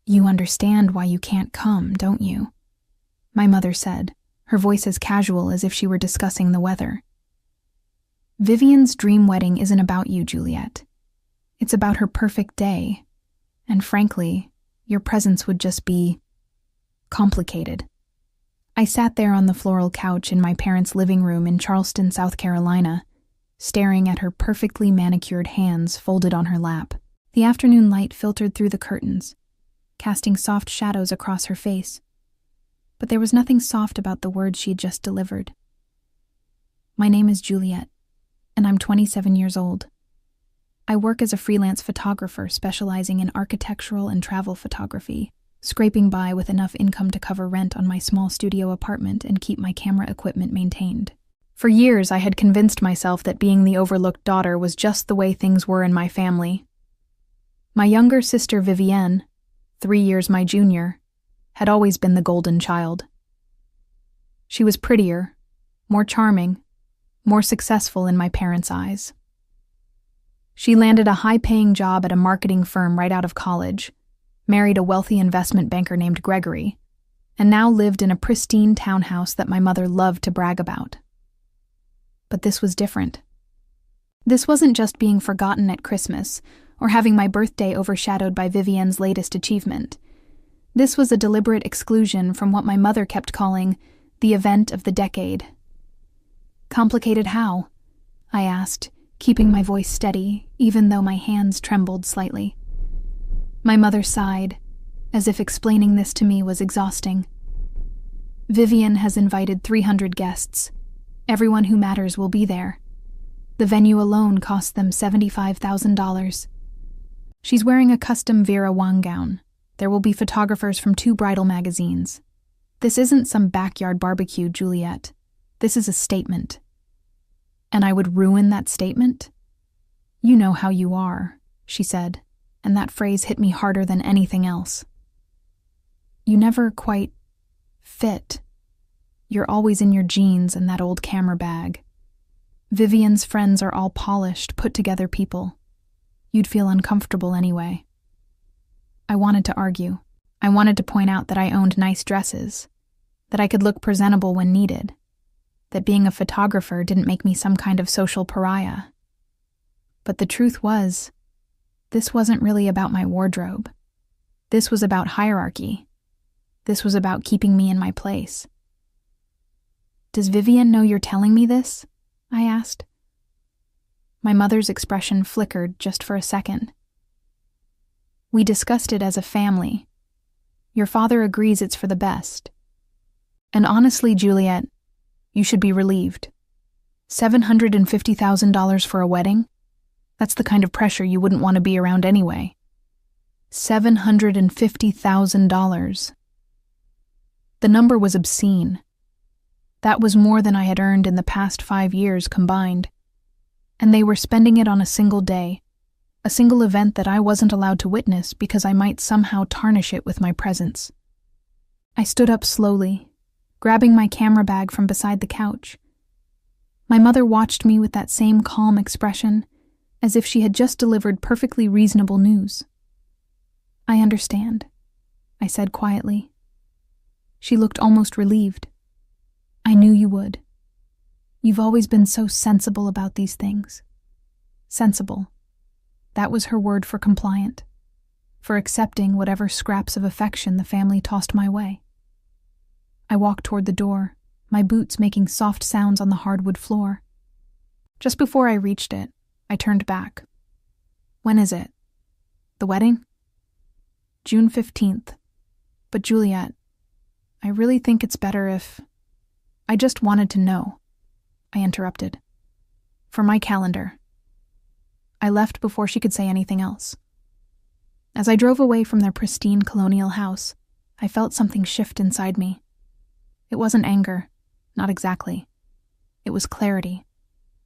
"You understand why you can't come, don't you?" my mother said, her voice as casual as if she were discussing the weather. "Vivian's dream wedding isn't about you, Juliet. It's about her perfect day. And frankly, your presence would just be complicated." I sat there on the floral couch in my parents' living room in Charleston, South Carolina, staring at her perfectly manicured hands folded on her lap. The afternoon light filtered through the curtains, casting soft shadows across her face. But there was nothing soft about the words she had just delivered. "My name is Juliet, and I'm 27 years old. I work as a freelance photographer specializing in architectural and travel photography, scraping by with enough income to cover rent on my small studio apartment and keep my camera equipment maintained. For years, I had convinced myself that being the overlooked daughter was just the way things were in my family. My younger sister, Vivienne, 3 years my junior, had always been the golden child. She was prettier, more charming, more successful in my parents' eyes. She landed a high-paying job at a marketing firm right out of college, married a wealthy investment banker named Gregory, and now lived in a pristine townhouse that my mother loved to brag about. But this was different. This wasn't just being forgotten at Christmas or having my birthday overshadowed by Vivienne's latest achievement. This was a deliberate exclusion from what my mother kept calling the event of the decade. "Complicated how?" I asked, keeping my voice steady, even though my hands trembled slightly. My mother sighed, as if explaining this to me was exhausting. "Vivienne has invited 300 guests. Everyone who matters will be there. The venue alone cost them $75,000. She's wearing a custom Vera Wang gown. There will be photographers from 2 bridal magazines. This isn't some backyard barbecue, Juliet. This is a statement." "And I would ruin that statement?" "You know how you are," she said, and that phrase hit me harder than anything else. "You never quite fit. You're always in your jeans and that old camera bag. Vivienne's friends are all polished, put-together people. You'd feel uncomfortable anyway." I wanted to argue. I wanted to point out that I owned nice dresses, that I could look presentable when needed, that being a photographer didn't make me some kind of social pariah. But the truth was, this wasn't really about my wardrobe. This was about hierarchy. This was about keeping me in my place. "Does Vivienne know you're telling me this?" I asked. My mother's expression flickered just for a second. "We discussed it as a family. Your father agrees it's for the best. And honestly, Juliet, you should be relieved. $750,000 for a wedding? That's the kind of pressure you wouldn't want to be around anyway. $750,000. The number was obscene. That was more than I had earned in the past 5 years combined. And they were spending it on a single day, a single event that I wasn't allowed to witness because I might somehow tarnish it with my presence. I stood up slowly, grabbing my camera bag from beside the couch. My mother watched me with that same calm expression, as if she had just delivered perfectly reasonable news. "I understand," I said quietly. She looked almost relieved. "I knew you would. You've always been so sensible about these things." Sensible. That was her word for compliant, for accepting whatever scraps of affection the family tossed my way. I walked toward the door, my boots making soft sounds on the hardwood floor. Just before I reached it, I turned back. "When is it? The wedding?" "June 15th. But Juliet, I really think it's better if—" "I just wanted to know," I interrupted. "For my calendar." I left before she could say anything else. As I drove away from their pristine colonial house, I felt something shift inside me. It wasn't anger, not exactly. It was clarity.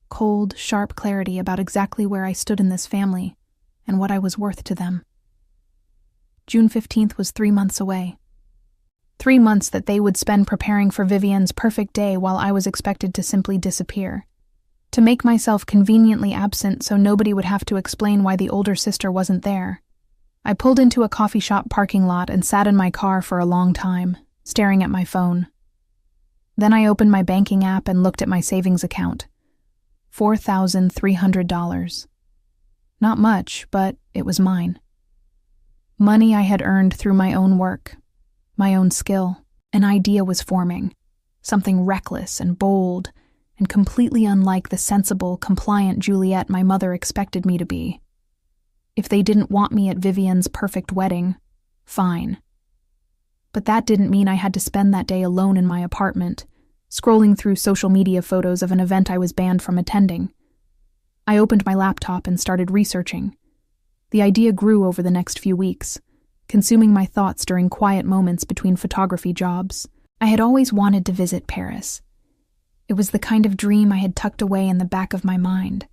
Cold, sharp clarity about exactly where I stood in this family and what I was worth to them. June 15th was 3 months away. 3 months that they would spend preparing for Vivienne's perfect day while I was expected to simply disappear. To make myself conveniently absent so nobody would have to explain why the older sister wasn't there. I pulled into a coffee shop parking lot and sat in my car for a long time, staring at my phone. Then I opened my banking app and looked at my savings account. $4,300. Not much, but it was mine. Money I had earned through my own work, my own skill. An idea was forming, something reckless and bold, and completely unlike the sensible, compliant Juliet my mother expected me to be. If they didn't want me at Vivian's perfect wedding, fine. But that didn't mean I had to spend that day alone in my apartment, scrolling through social media photos of an event I was banned from attending. I opened my laptop and started researching. The idea grew over the next few weeks, consuming my thoughts during quiet moments between photography jobs. I had always wanted to visit Paris. It was the kind of dream I had tucked away in the back of my mind,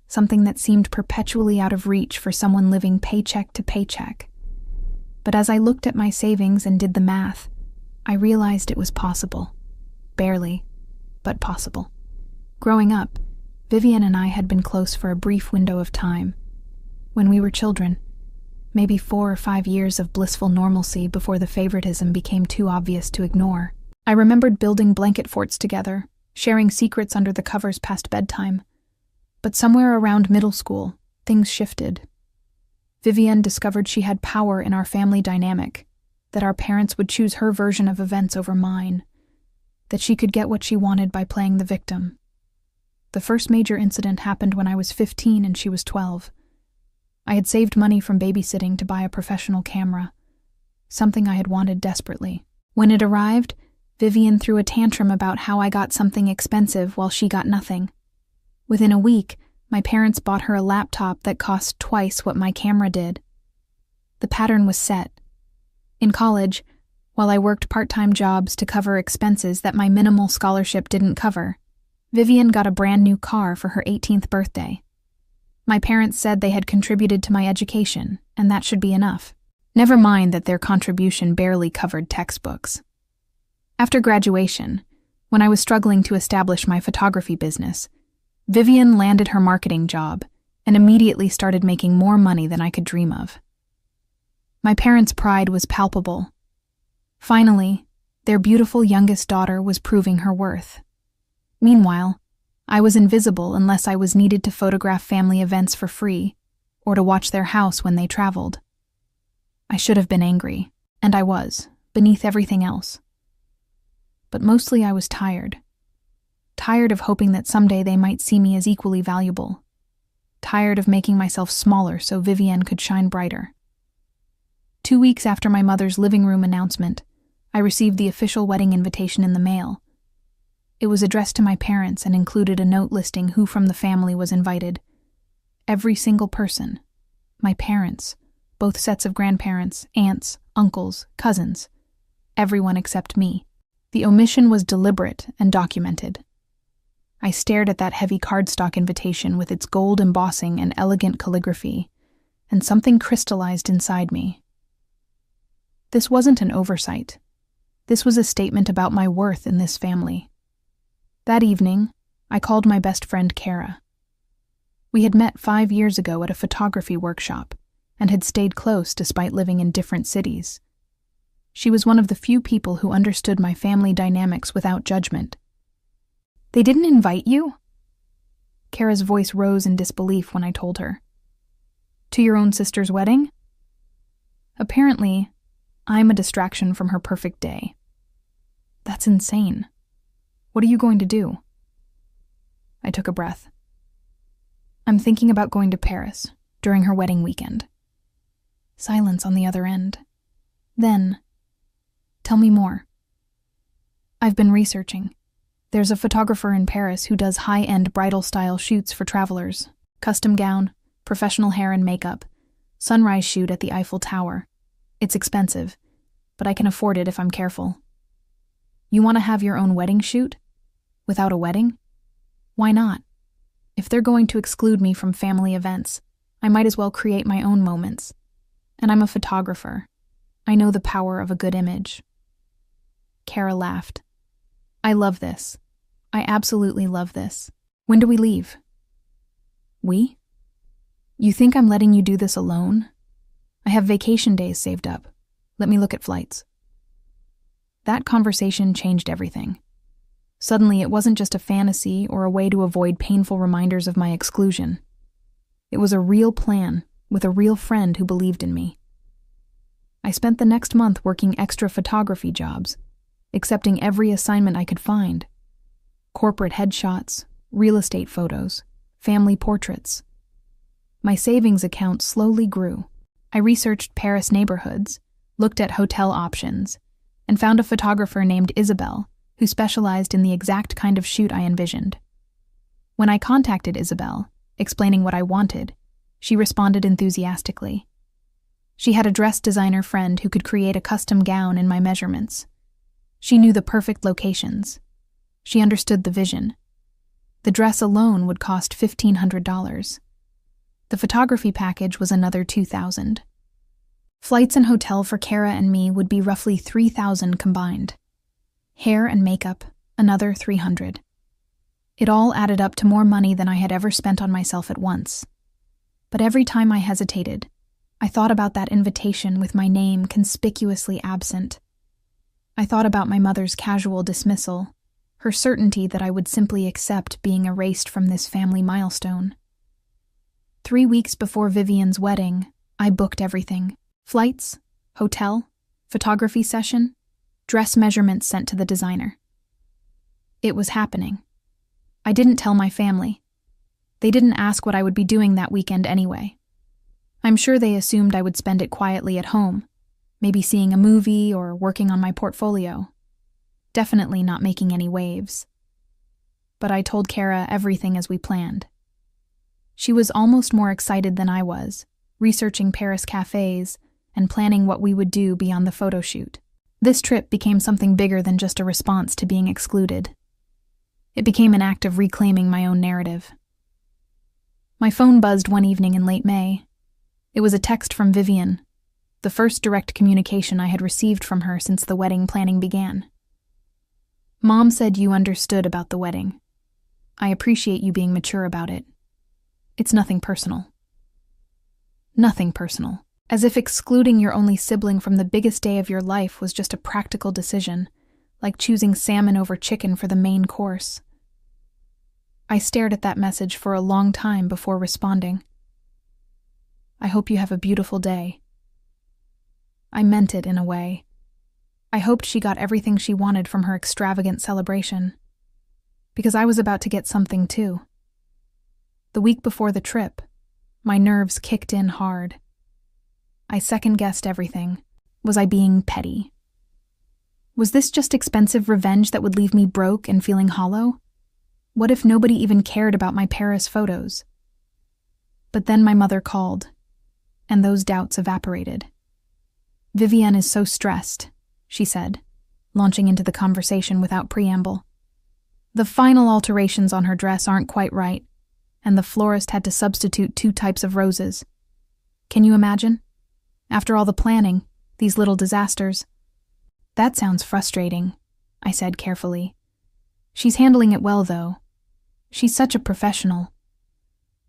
something that seemed perpetually out of reach for someone living paycheck to paycheck. But as I looked at my savings and did the math, I realized it was possible. Barely, but possible. Growing up, Vivian and I had been close for a brief window of time. When we were children, maybe 4 or 5 years of blissful normalcy before the favoritism became too obvious to ignore. I remembered building blanket forts together, sharing secrets under the covers past bedtime. But somewhere around middle school, things shifted. Vivian discovered she had power in our family dynamic, that our parents would choose her version of events over mine, that she could get what she wanted by playing the victim. The first major incident happened when I was 15 and she was 12. I had saved money from babysitting to buy a professional camera, something I had wanted desperately. When it arrived, Vivian threw a tantrum about how I got something expensive while she got nothing. Within a week, my parents bought her a laptop that cost twice what my camera did. The pattern was set. In college, while I worked part-time jobs to cover expenses that my minimal scholarship didn't cover, Vivian got a brand new car for her 18th birthday. My parents said they had contributed to my education, and that should be enough. Never mind that their contribution barely covered textbooks. After graduation, when I was struggling to establish my photography business, Vivian landed her marketing job and immediately started making more money than I could dream of. My parents' pride was palpable. Finally, their beautiful youngest daughter was proving her worth. Meanwhile, I was invisible unless I was needed to photograph family events for free or to watch their house when they traveled. I should have been angry, and I was, beneath everything else. But mostly I was tired. Tired of hoping that someday they might see me as equally valuable. Tired of making myself smaller so Vivian could shine brighter. 2 weeks after my mother's living room announcement, I received the official wedding invitation in the mail. It was addressed to my parents and included a note listing who from the family was invited. Every single person. My parents, both sets of grandparents, aunts, uncles, cousins. Everyone except me. The omission was deliberate and documented. I stared at that heavy cardstock invitation with its gold embossing and elegant calligraphy, and something crystallized inside me. This wasn't an oversight. This was a statement about my worth in this family. That evening, I called my best friend Kara. We had met 5 years ago at a photography workshop and had stayed close despite living in different cities. She was one of the few people who understood my family dynamics without judgment. "They didn't invite you?" Kara's voice rose in disbelief when I told her. "To your own sister's wedding?" Apparently, I'm a distraction from her perfect day. That's insane. What are you going to do? I took a breath. I'm thinking about going to Paris during her wedding weekend. Silence on the other end. Then, tell me more. I've been researching. There's a photographer in Paris who does high-end bridal-style shoots for travelers. Custom gown, professional hair and makeup, sunrise shoot at the Eiffel Tower. It's expensive, but I can afford it if I'm careful. You want to have your own wedding shoot? Without a wedding? Why not? If they're going to exclude me from family events, I might as well create my own moments. And I'm a photographer. I know the power of a good image. Kara laughed. I love this. I absolutely love this. When do we leave? We? You think I'm letting you do this alone? I have vacation days saved up. Let me look at flights. That conversation changed everything. Suddenly, it wasn't just a fantasy or a way to avoid painful reminders of my exclusion. It was a real plan with a real friend who believed in me. I spent the next month working extra photography jobs, accepting every assignment I could find. Corporate headshots, real estate photos, family portraits. My savings account slowly grew. I researched Paris neighborhoods, looked at hotel options, and found a photographer named Isabel who specialized in the exact kind of shoot I envisioned. When I contacted Isabel, explaining what I wanted, she responded enthusiastically. She had a dress designer friend who could create a custom gown in my measurements. She knew the perfect locations. She understood the vision. The dress alone would cost $1,500. The photography package was another $2,000. Flights and hotel for Kara and me would be roughly $3,000 combined. Hair and makeup, another $300. It all added up to more money than I had ever spent on myself at once. But every time I hesitated, I thought about that invitation with my name conspicuously absent. I thought about my mother's casual dismissal, her certainty that I would simply accept being erased from this family milestone. 3 weeks before Vivian's wedding, I booked everything. Flights, hotel, photography session, dress measurements sent to the designer. It was happening. I didn't tell my family. They didn't ask what I would be doing that weekend anyway. I'm sure they assumed I would spend it quietly at home, maybe seeing a movie or working on my portfolio. Definitely not making any waves. But I told Kara everything as we planned. She was almost more excited than I was, researching Paris cafes and planning what we would do beyond the photo shoot. This trip became something bigger than just a response to being excluded. It became an act of reclaiming my own narrative. My phone buzzed one evening in late May. It was a text from Vivian, the first direct communication I had received from her since the wedding planning began. Mom said you understood about the wedding. I appreciate you being mature about it. It's nothing personal. Nothing personal. As if excluding your only sibling from the biggest day of your life was just a practical decision, like choosing salmon over chicken for the main course. I stared at that message for a long time before responding. I hope you have a beautiful day. I meant it in a way. I hoped she got everything she wanted from her extravagant celebration, because I was about to get something too. The week before the trip, my nerves kicked in hard. I second-guessed everything. Was I being petty? Was this just expensive revenge that would leave me broke and feeling hollow? What if nobody even cared about my Paris photos? But then my mother called, and those doubts evaporated. Vivian is so stressed, she said, launching into the conversation without preamble. The final alterations on her dress aren't quite right, and the florist had to substitute 2 types of roses. Can you imagine? After all the planning, these little disasters. That sounds frustrating, I said carefully. She's handling it well, though. She's such a professional.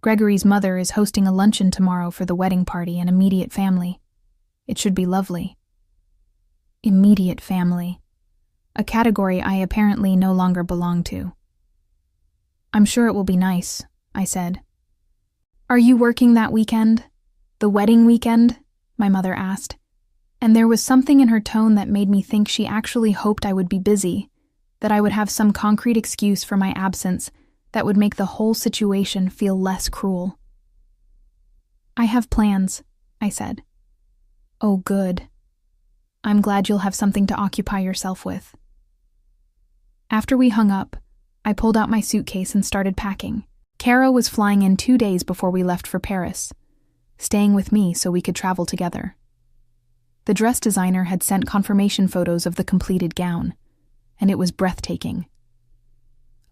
Gregory's mother is hosting a luncheon tomorrow for the wedding party and immediate family. It should be lovely. Immediate family. A category I apparently no longer belong to. I'm sure it will be nice, I said. Are you working that weekend? The wedding weekend? My mother asked, and there was something in her tone that made me think she actually hoped I would be busy, that I would have some concrete excuse for my absence that would make the whole situation feel less cruel. I have plans, I said. Oh, good. I'm glad you'll have something to occupy yourself with. After we hung up, I pulled out my suitcase and started packing. Kara was flying in 2 days before we left for Paris, staying with me so we could travel together. The dress designer had sent confirmation photos of the completed gown, and it was breathtaking.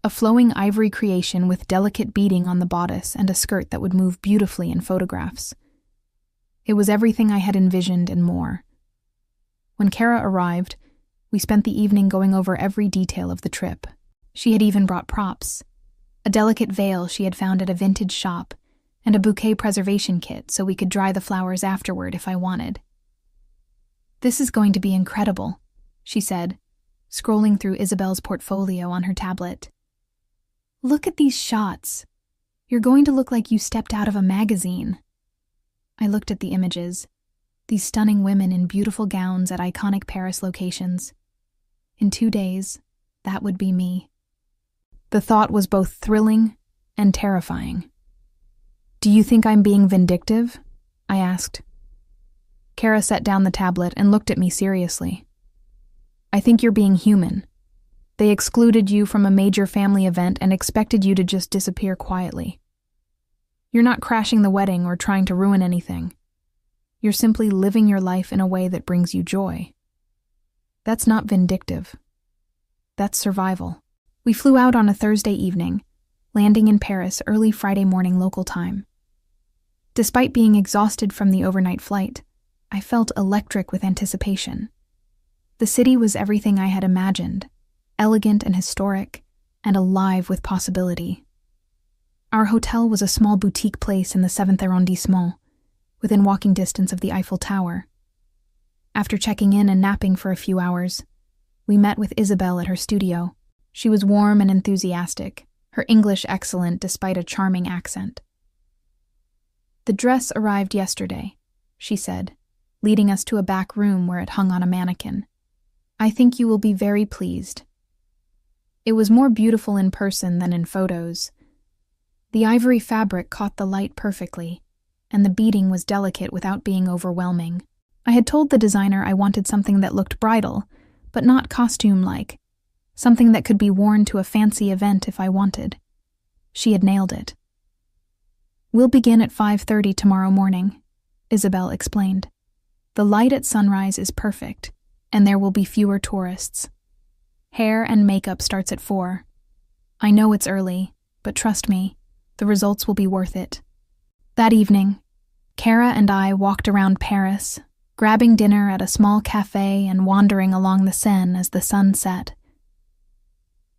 A flowing ivory creation with delicate beading on the bodice and a skirt that would move beautifully in photographs. It was everything I had envisioned and more. When Kara arrived, we spent the evening going over every detail of the trip. She had even brought props. A delicate veil she had found at a vintage shop, and a bouquet preservation kit so we could dry the flowers afterward if I wanted. "This is going to be incredible," she said, scrolling through Isabel's portfolio on her tablet. "Look at these shots. You're going to look like you stepped out of a magazine." I looked at the images, these stunning women in beautiful gowns at iconic Paris locations. In 2 days, that would be me. The thought was both thrilling and terrifying. "Do you think I'm being vindictive?" I asked. Kara set down the tablet and looked at me seriously. "I think you're being human. They excluded you from a major family event and expected you to just disappear quietly. You're not crashing the wedding or trying to ruin anything. You're simply living your life in a way that brings you joy. That's not vindictive. That's survival." We flew out on a Thursday evening, landing in Paris early Friday morning local time. Despite being exhausted from the overnight flight, I felt electric with anticipation. The city was everything I had imagined, elegant and historic, and alive with possibility. Our hotel was a small boutique place in the 7th arrondissement, within walking distance of the Eiffel Tower. After checking in and napping for a few hours, we met with Isabel at her studio. She was warm and enthusiastic, her English excellent despite a charming accent. "The dress arrived yesterday," she said, leading us to a back room where it hung on a mannequin. "I think you will be very pleased." It was more beautiful in person than in photos. The ivory fabric caught the light perfectly, and the beading was delicate without being overwhelming. I had told the designer I wanted something that looked bridal, but not costume-like, something that could be worn to a fancy event if I wanted. She had nailed it. "We'll begin at 5:30 tomorrow morning," Isabel explained. "The light at sunrise is perfect, and there will be fewer tourists. Hair and makeup starts at 4. I know it's early, but trust me, the results will be worth it." That evening, Kara and I walked around Paris, grabbing dinner at a small cafe and wandering along the Seine as the sun set.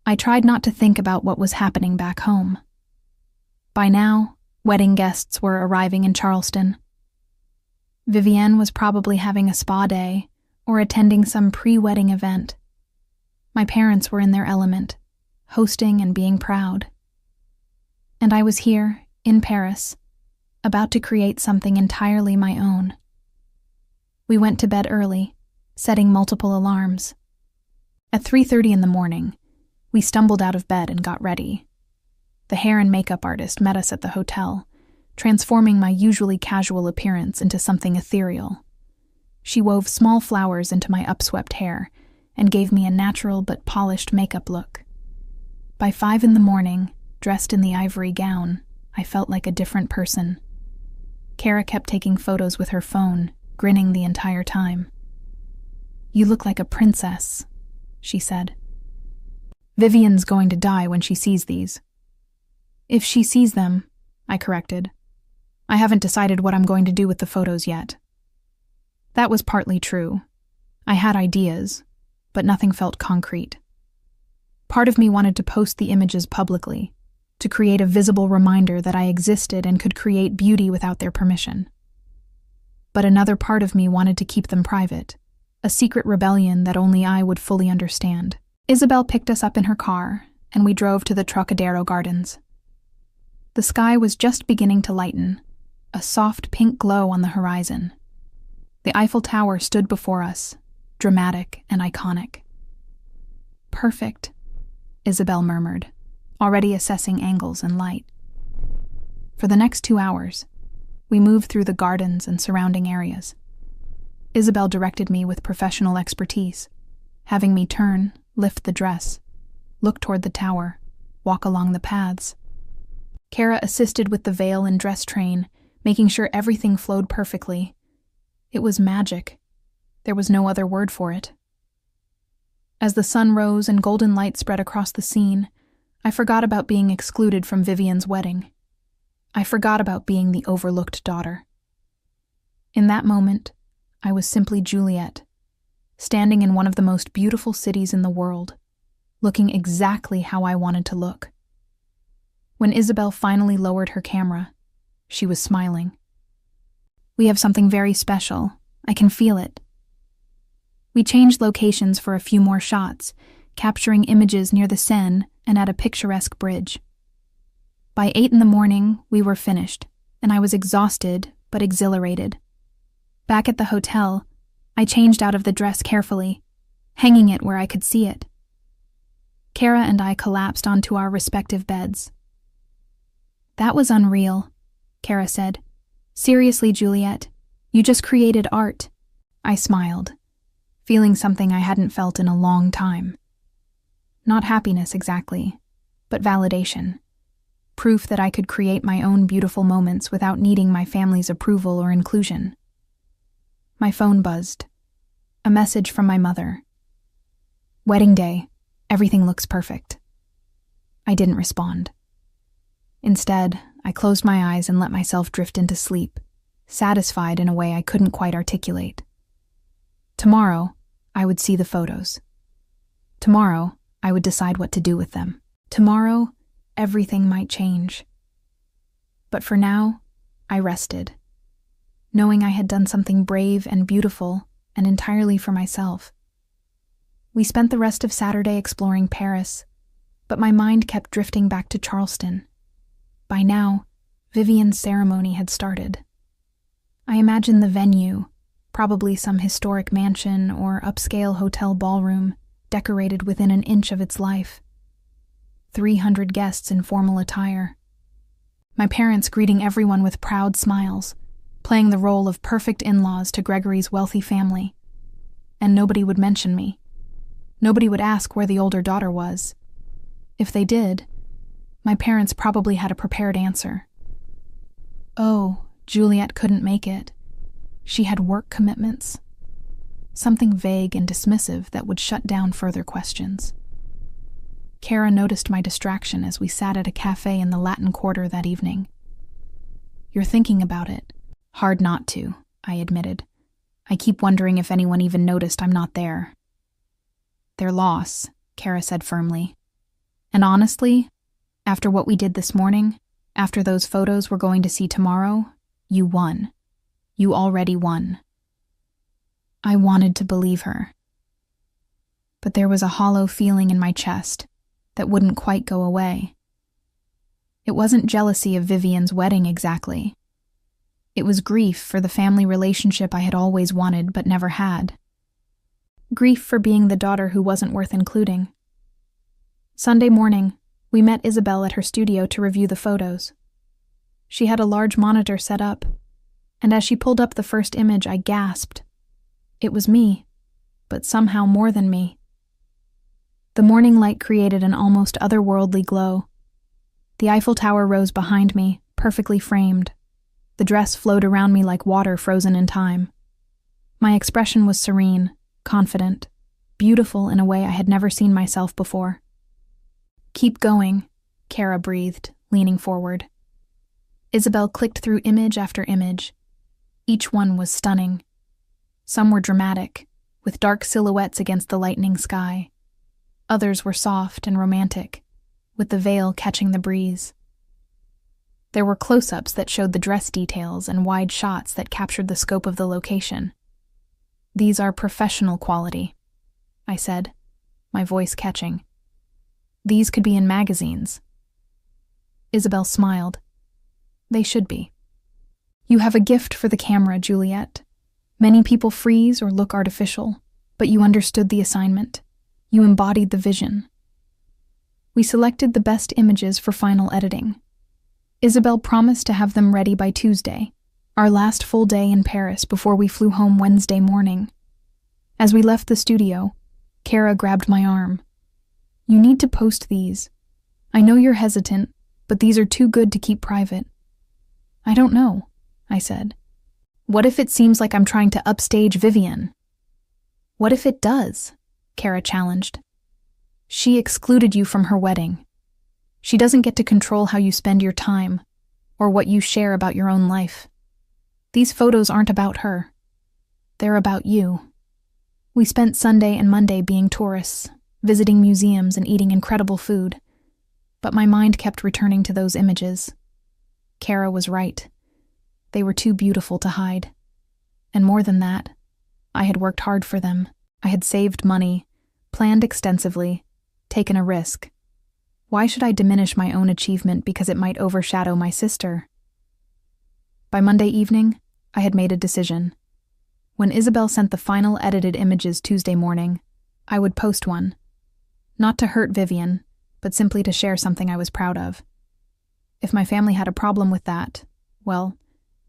I tried not to think about what was happening back home. By now, wedding guests were arriving in Charleston. Vivienne was probably having a spa day or attending some pre-wedding event. My parents were in their element, hosting and being proud. And I was here, in Paris, about to create something entirely my own. We went to bed early, setting multiple alarms. At 3:30 in the morning, we stumbled out of bed and got ready. The hair and makeup artist met us at the hotel, transforming my usually casual appearance into something ethereal. She wove small flowers into my upswept hair and gave me a natural but polished makeup look. By 5 in the morning, dressed in the ivory gown, I felt like a different person. Kara kept taking photos with her phone, grinning the entire time. "You look like a princess," she said. "Vivian's going to die when she sees these." "If she sees them," I corrected. "I haven't decided what I'm going to do with the photos yet." That was partly true. I had ideas, but nothing felt concrete. Part of me wanted to post the images publicly, to create a visible reminder that I existed and could create beauty without their permission. But another part of me wanted to keep them private, a secret rebellion that only I would fully understand. Isabel picked us up in her car, and we drove to the Trocadero Gardens. The sky was just beginning to lighten, a soft pink glow on the horizon. The Eiffel Tower stood before us, dramatic and iconic. "Perfect," Isabel murmured, already assessing angles and light. For the next 2 hours, we moved through the gardens and surrounding areas. Isabel directed me with professional expertise, having me turn, lift the dress, look toward the tower, walk along the paths. Kara assisted with the veil and dress train, making sure everything flowed perfectly. It was magic. There was no other word for it. As the sun rose and golden light spread across the scene, I forgot about being excluded from Vivian's wedding. I forgot about being the overlooked daughter. In that moment, I was simply Juliet, standing in one of the most beautiful cities in the world, looking exactly how I wanted to look. When Isabel finally lowered her camera, She was smiling. We have something very special. I can feel it. We changed locations for a few more shots, capturing images near the Seine and at a picturesque bridge. By 8 in the morning, we were finished, and I was exhausted but exhilarated. Back at the hotel, I changed out of the dress carefully, hanging it where I could see it. Kara and I collapsed onto our respective beds. That was unreal, Kara said. Seriously, Juliet, you just created art. I smiled, feeling something I hadn't felt in a long time. Not happiness exactly, but validation. Proof that I could create my own beautiful moments without needing my family's approval or inclusion. My phone buzzed. A message from my mother. Wedding day. Everything looks perfect. I didn't respond. Instead, I closed my eyes and let myself drift into sleep, satisfied in a way I couldn't quite articulate. Tomorrow, I would see the photos. Tomorrow, I would decide what to do with them. Tomorrow, everything might change. But for now, I rested, knowing I had done something brave and beautiful and entirely for myself. We spent the rest of Saturday exploring Paris, but my mind kept drifting back to Charleston. By now, Vivian's ceremony had started. I imagined the venue, probably some historic mansion or upscale hotel ballroom, decorated within an inch of its life. 300 guests in formal attire. My parents greeting everyone with proud smiles, playing the role of perfect in-laws to Gregory's wealthy family. And nobody would mention me. Nobody would ask where the older daughter was. If they did, my parents probably had a prepared answer. Oh, Juliet couldn't make it. She had work commitments. Something vague and dismissive that would shut down further questions. Kara noticed my distraction as we sat at a cafe in the Latin Quarter that evening. You're thinking about it. Hard not to, I admitted. I keep wondering if anyone even noticed I'm not there. Their loss, Kara said firmly. And honestly, after what we did this morning, after those photos we're going to see tomorrow, you won. You already won. I wanted to believe her. But there was a hollow feeling in my chest that wouldn't quite go away. It wasn't jealousy of Vivian's wedding exactly. It was grief for the family relationship I had always wanted but never had. Grief for being the daughter who wasn't worth including. Sunday morning, we met Isabel at her studio to review the photos. She had a large monitor set up, and as she pulled up the first image, I gasped. It was me, but somehow more than me. The morning light created an almost otherworldly glow. The Eiffel Tower rose behind me, perfectly framed. The dress flowed around me like water frozen in time. My expression was serene, confident, beautiful in a way I had never seen myself before. Keep going, Kara breathed, leaning forward. Isabel clicked through image after image. Each one was stunning. Some were dramatic, with dark silhouettes against the lightening sky. Others were soft and romantic, with the veil catching the breeze. There were close-ups that showed the dress details and wide shots that captured the scope of the location. These are professional quality, I said, my voice catching. These could be in magazines. Isabel smiled. They should be. You have a gift for the camera, Juliet. Many people freeze or look artificial, but you understood the assignment. You embodied the vision. We selected the best images for final editing. Isabel promised to have them ready by Tuesday, our last full day in Paris before we flew home Wednesday morning. As we left the studio, Kara grabbed my arm. You need to post these. I know you're hesitant, but these are too good to keep private. I don't know, I said. What if it seems like I'm trying to upstage Vivian? What if it does? Kara challenged. She excluded you from her wedding. She doesn't get to control how you spend your time, or what you share about your own life. These photos aren't about her. They're about you. We spent Sunday and Monday being tourists, visiting museums and eating incredible food. But my mind kept returning to those images. Kara was right. They were too beautiful to hide. And more than that, I had worked hard for them. I had saved money, planned extensively, taken a risk. Why should I diminish my own achievement because it might overshadow my sister? By Monday evening, I had made a decision. When Isabel sent the final edited images Tuesday morning, I would post one. Not to hurt Vivian, but simply to share something I was proud of. If my family had a problem with that, well,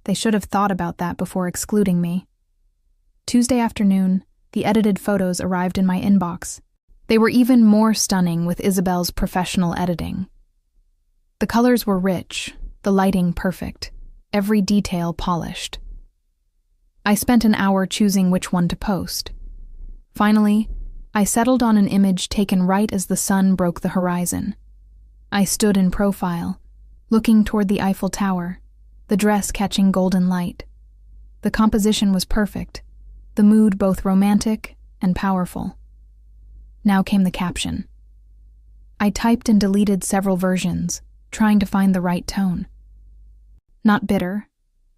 they should have thought about that before excluding me. Tuesday afternoon, the edited photos arrived in my inbox. They were even more stunning with Isabel's professional editing. The colors were rich, the lighting perfect, every detail polished. I spent an hour choosing which one to post. Finally, I settled on an image taken right as the sun broke the horizon. I stood in profile, looking toward the Eiffel Tower, the dress catching golden light. The composition was perfect, the mood both romantic and powerful. Now came the caption. I typed and deleted several versions, trying to find the right tone. Not bitter,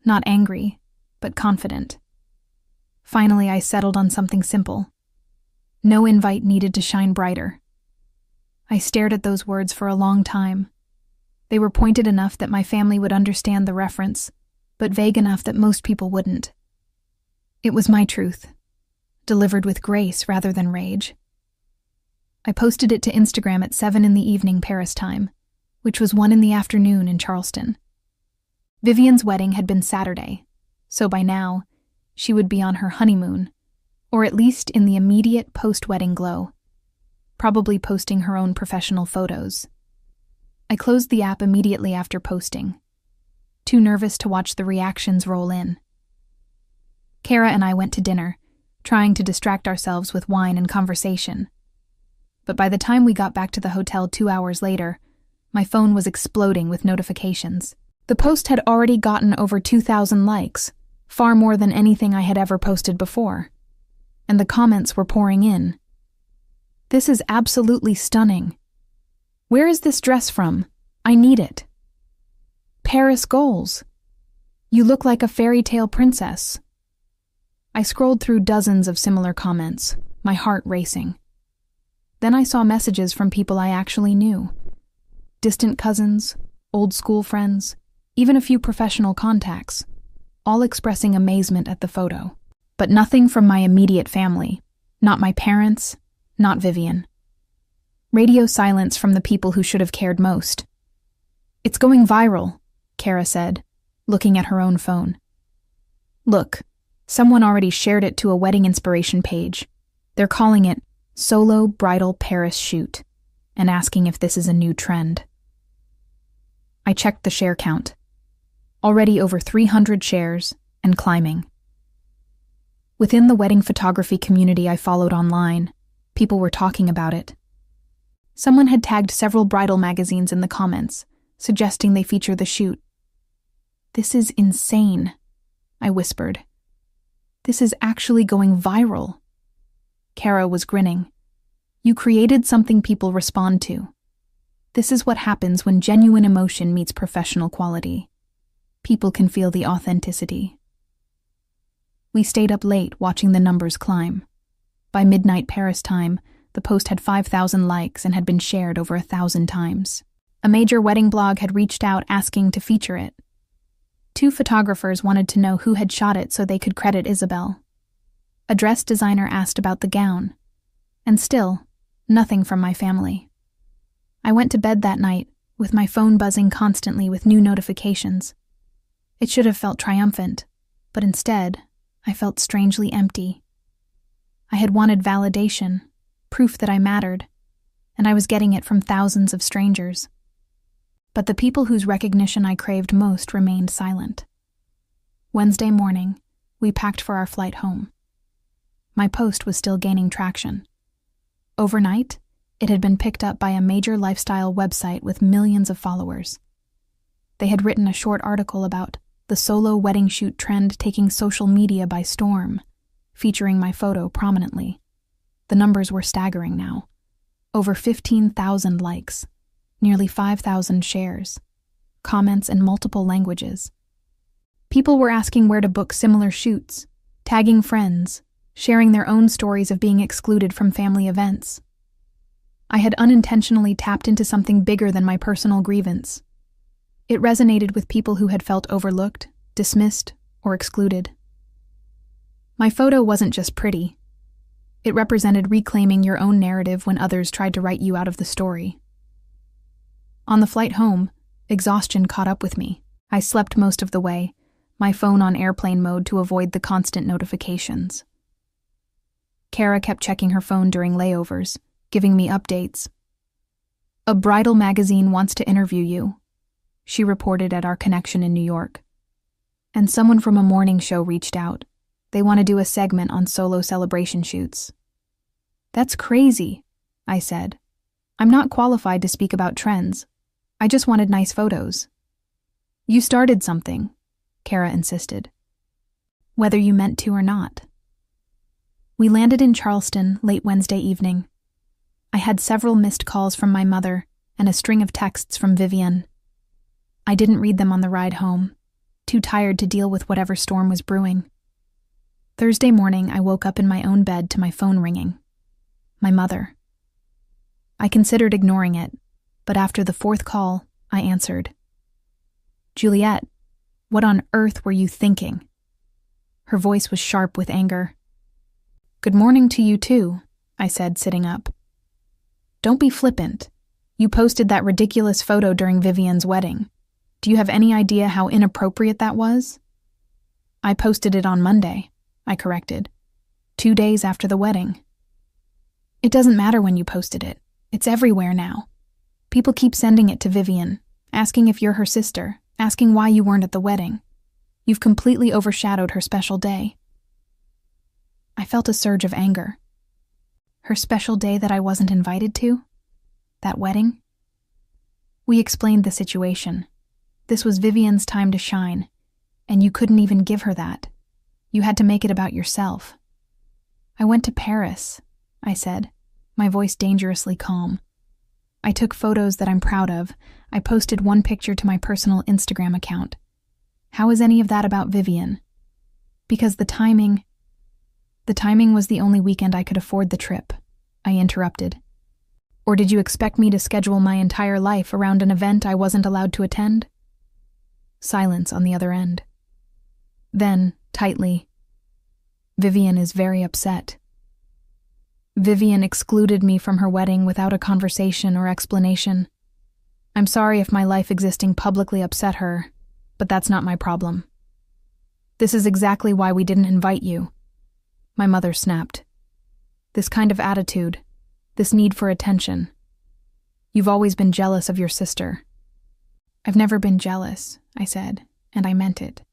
not angry, but confident. Finally, I settled on something simple. No invite needed to shine brighter. I stared at those words for a long time. They were pointed enough that my family would understand the reference, but vague enough that most people wouldn't. It was my truth, delivered with grace rather than rage. I posted it to Instagram at 7 p.m. Paris time, which was 1 p.m. in Charleston. Vivian's wedding had been Saturday, so by now, she would be on her honeymoon, or at least in the immediate post-wedding glow, probably posting her own professional photos. I closed the app immediately after posting, too nervous to watch the reactions roll in. Kara and I went to dinner, trying to distract ourselves with wine and conversation. But by the time we got back to the hotel 2 hours later, my phone was exploding with notifications. The post had already gotten over 2,000 likes, far more than anything I had ever posted before. And the comments were pouring in. This is absolutely stunning. Where is this dress from? I need it. Paris goals. You look like a fairy tale princess. I scrolled through dozens of similar comments, my heart racing. Then I saw messages from people I actually knew. Distant cousins, old school friends, even a few professional contacts, all expressing amazement at the photo. But nothing from my immediate family. Not my parents, not Vivian. Radio silence from the people who should have cared most. It's going viral, Kara said, looking at her own phone. Look, someone already shared it to a wedding inspiration page. They're calling it Solo Bridal Paris Shoot and asking if this is a new trend. I checked the share count. Already over 300 shares and climbing. Within the wedding photography community I followed online, people were talking about it. Someone had tagged several bridal magazines in the comments, suggesting they feature the shoot. This is insane, I whispered. This is actually going viral. Kara was grinning. You created something people respond to. This is what happens when genuine emotion meets professional quality. People can feel the authenticity. We stayed up late watching the numbers climb. By midnight Paris time, the post had 5,000 likes and had been shared over 1,000 times. A major wedding blog had reached out asking to feature it. 2 photographers wanted to know who had shot it so they could credit Isabel. A dress designer asked about the gown. And still, nothing from my family. I went to bed that night, with my phone buzzing constantly with new notifications. It should have felt triumphant, but instead, I felt strangely empty. I had wanted validation, proof that I mattered, and I was getting it from thousands of strangers. But the people whose recognition I craved most remained silent. Wednesday morning, we packed for our flight home. My post was still gaining traction. Overnight, it had been picked up by a major lifestyle website with millions of followers. They had written a short article about the solo wedding shoot trend taking social media by storm, featuring my photo prominently. The numbers were staggering now. Over 15,000 likes, nearly 5,000 shares, comments in multiple languages. People were asking where to book similar shoots, tagging friends, sharing their own stories of being excluded from family events. I had unintentionally tapped into something bigger than my personal grievance. It resonated with people who had felt overlooked, dismissed, or excluded. My photo wasn't just pretty. It represented reclaiming your own narrative when others tried to write you out of the story. On the flight home, exhaustion caught up with me. I slept most of the way, my phone on airplane mode to avoid the constant notifications. Kara kept checking her phone during layovers, giving me updates. "A bridal magazine wants to interview you," she reported at our connection in New York. "And someone from a morning show reached out. They want to do a segment on solo celebration shoots." "That's crazy," I said. "I'm not qualified to speak about trends. I just wanted nice photos." "You started something," Kara insisted, "whether you meant to or not." We landed in Charleston late Wednesday evening. I had several missed calls from my mother and a string of texts from Vivian. I didn't read them on the ride home, too tired to deal with whatever storm was brewing. Thursday morning, I woke up in my own bed to my phone ringing. My mother. I considered ignoring it, but after the fourth call, I answered. "Juliet, what on earth were you thinking?" Her voice was sharp with anger. "Good morning to you too," I said, sitting up. "Don't be flippant. You posted that ridiculous photo during Vivian's wedding. Do you have any idea how inappropriate that was?" "I posted it on Monday," I corrected, 2 days after the wedding. "It doesn't matter when you posted it. It's everywhere now. People keep sending it to Vivian, asking if you're her sister, asking why you weren't at the wedding. You've completely overshadowed her special day." I felt a surge of anger. Her special day that I wasn't invited to? That wedding? We explained the situation. This was Vivian's time to shine, and you couldn't even give her that. You had to make it about yourself. "I went to Paris," I said, my voice dangerously calm. "I took photos that I'm proud of. I posted one picture to my personal Instagram account. How is any of that about Vivian?" "Because the timing was the only weekend I could afford the trip," I interrupted. "Or did you expect me to schedule my entire life around an event I wasn't allowed to attend?" Silence on the other end. Then, tightly, "Vivian is very upset. Vivian excluded me from her wedding without a conversation or explanation. I'm sorry if my life existing publicly upset her, but that's not my problem. This is exactly why we didn't invite you." My mother snapped. "This kind of attitude, this need for attention. You've always been jealous of your sister." "I've never been jealous," I said, and I meant it.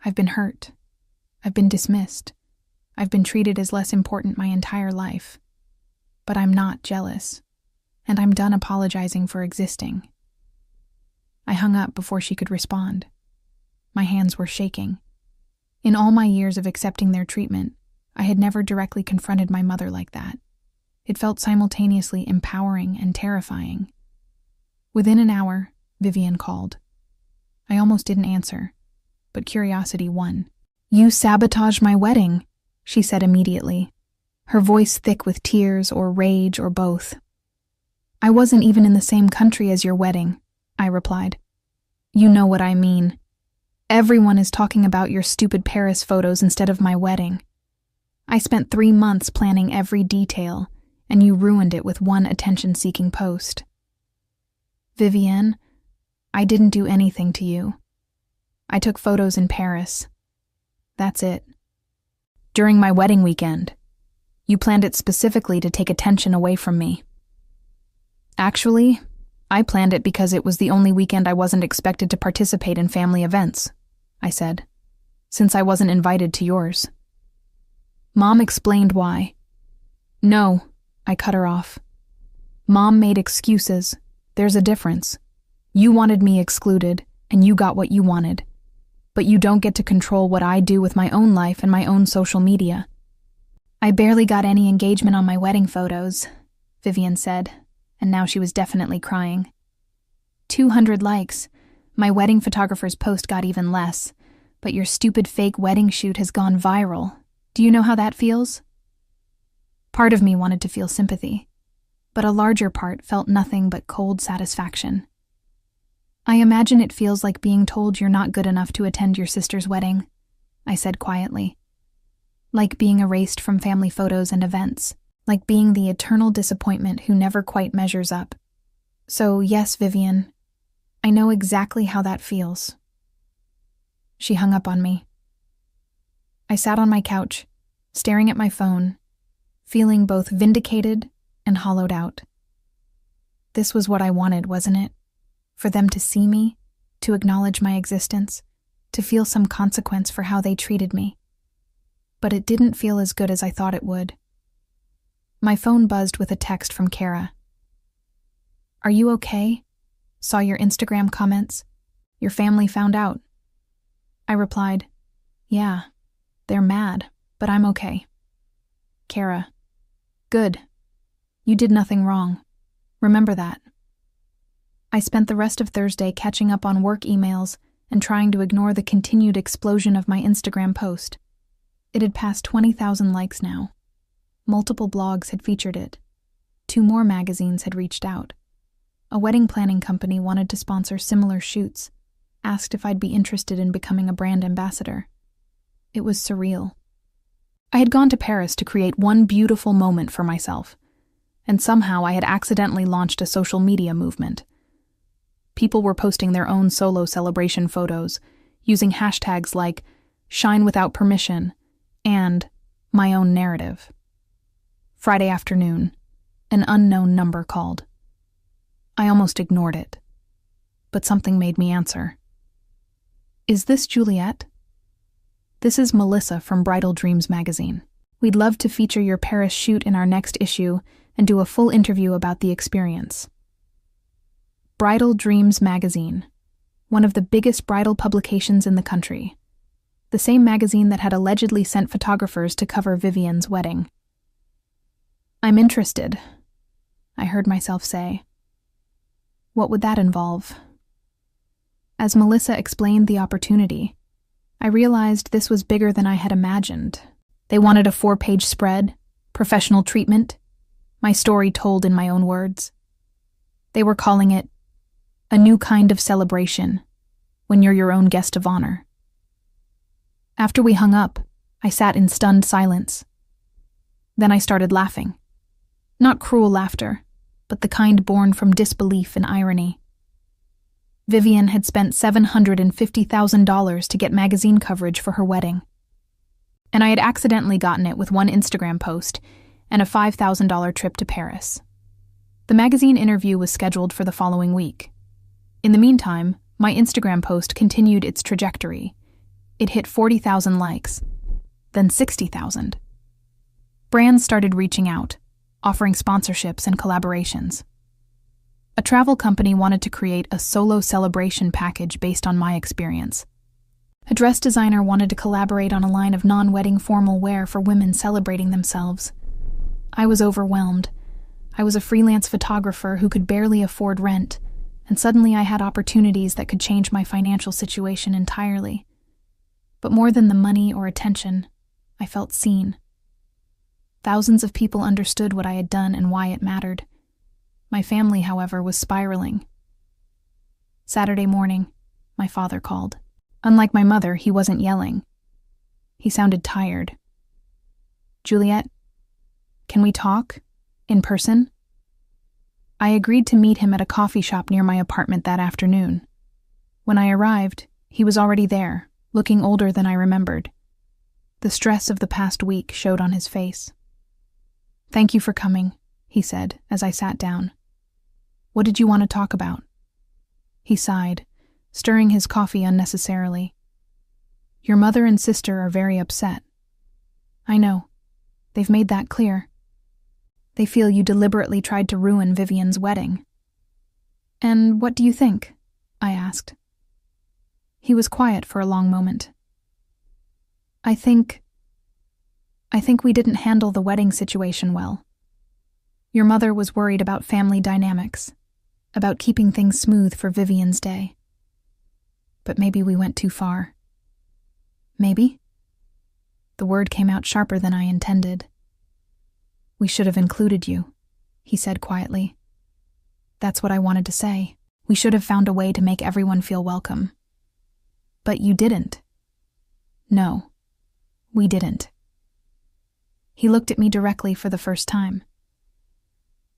"I've been hurt. I've been dismissed. I've been treated as less important my entire life. But I'm not jealous, and I'm done apologizing for existing." I hung up before she could respond. My hands were shaking. In all my years of accepting their treatment, I had never directly confronted my mother like that. It felt simultaneously empowering and terrifying. Within an hour, Vivian called. I almost didn't answer, but curiosity won. "You sabotaged my wedding," she said immediately, her voice thick with tears or rage or both. "I wasn't even in the same country as your wedding," I replied. "You know what I mean. Everyone is talking about your stupid Paris photos instead of my wedding. I spent 3 months planning every detail, and you ruined it with one attention-seeking post." "Vivienne, I didn't do anything to you. I took photos in Paris. That's it. During my wedding weekend. You planned it specifically to take attention away from me." "Actually, I planned it because it was the only weekend I wasn't expected to participate in family events," I said, "since I wasn't invited to yours." Mom explained why. "No," I cut her off. "Mom made excuses. There's a difference. You wanted me excluded, and you got what you wanted. But you don't get to control what I do with my own life and my own social media." "I barely got any engagement on my wedding photos," Vivian said, and now she was definitely crying. 200 likes. My wedding photographer's post got even less, But your stupid fake wedding shoot has gone viral. Do you know how that feels? Part of me wanted to feel sympathy, but a larger part felt nothing but cold satisfaction. I imagine it feels like being told you're not good enough to attend your sister's wedding, I said quietly. Like being erased from family photos and events, like being the eternal disappointment who never quite measures up. So yes, Vivian, I know exactly how that feels. She hung up on me. I sat on my couch, staring at my phone, feeling both vindicated and hollowed out. This was what I wanted, wasn't it? For them to see me, to acknowledge my existence, to feel some consequence for how they treated me. But it didn't feel as good as I thought it would. My phone buzzed with a text from Kara. Are you okay? Saw your Instagram comments. Your family found out. I replied, yeah, they're mad, but I'm okay. Kara, good. You did nothing wrong. Remember that. I spent the rest of Thursday catching up on work emails and trying to ignore the continued explosion of my Instagram post. It had passed 20,000 likes now. Multiple blogs had featured it. 2 more magazines had reached out. A wedding planning company wanted to sponsor similar shoots, asked if I'd be interested in becoming a brand ambassador. It was surreal. I had gone to Paris to create one beautiful moment for myself, and somehow I had accidentally launched a social media movement. People were posting their own solo celebration photos, using hashtags like "shine without permission" and "my own narrative." Friday afternoon, an unknown number called. I almost ignored it, but something made me answer. Is this Juliet? This is Melissa from Bridal Dreams magazine. We'd love to feature your Paris shoot in our next issue and do a full interview about the experience. Bridal Dreams magazine, one of the biggest bridal publications in the country. The same magazine that had allegedly sent photographers to cover Vivian's wedding. I'm interested, I heard myself say. What would that involve? As Melissa explained the opportunity, I realized this was bigger than I had imagined. They wanted a 4-page spread, professional treatment, my story told in my own words. They were calling it a new kind of celebration, when you're your own guest of honor. After we hung up, I sat in stunned silence. Then I started laughing. Not cruel laughter, but the kind born from disbelief and irony. Vivian had spent $750,000 to get magazine coverage for her wedding. And I had accidentally gotten it with one Instagram post and a $5,000 trip to Paris. The magazine interview was scheduled for the following week. In the meantime, my Instagram post continued its trajectory. It hit 40,000 likes, then 60,000. Brands started reaching out, offering sponsorships and collaborations. A travel company wanted to create a solo celebration package based on my experience. A dress designer wanted to collaborate on a line of non-wedding formal wear for women celebrating themselves. I was overwhelmed. I was a freelance photographer who could barely afford rent, and suddenly I had opportunities that could change my financial situation entirely. But more than the money or attention, I felt seen. Thousands of people understood what I had done and why it mattered. My family, however, was spiraling. Saturday morning, my father called. Unlike my mother, he wasn't yelling. He sounded tired. Juliet, can we talk? In person? I agreed to meet him at a coffee shop near my apartment that afternoon. When I arrived, he was already there, looking older than I remembered. The stress of the past week showed on his face. Thank you for coming, he said as I sat down. What did you want to talk about? He sighed, stirring his coffee unnecessarily. Your mother and sister are very upset. I know. They've made that clear. They feel you deliberately tried to ruin Vivian's wedding. And what do you think? I asked. He was quiet for a long moment. I think we didn't handle the wedding situation well. Your mother was worried about family dynamics, about keeping things smooth for Vivian's day. But maybe we went too far. Maybe? The word came out sharper than I intended. We should have included you, he said quietly. That's what I wanted to say. We should have found a way to make everyone feel welcome. But you didn't. No, we didn't. He looked at me directly for the first time.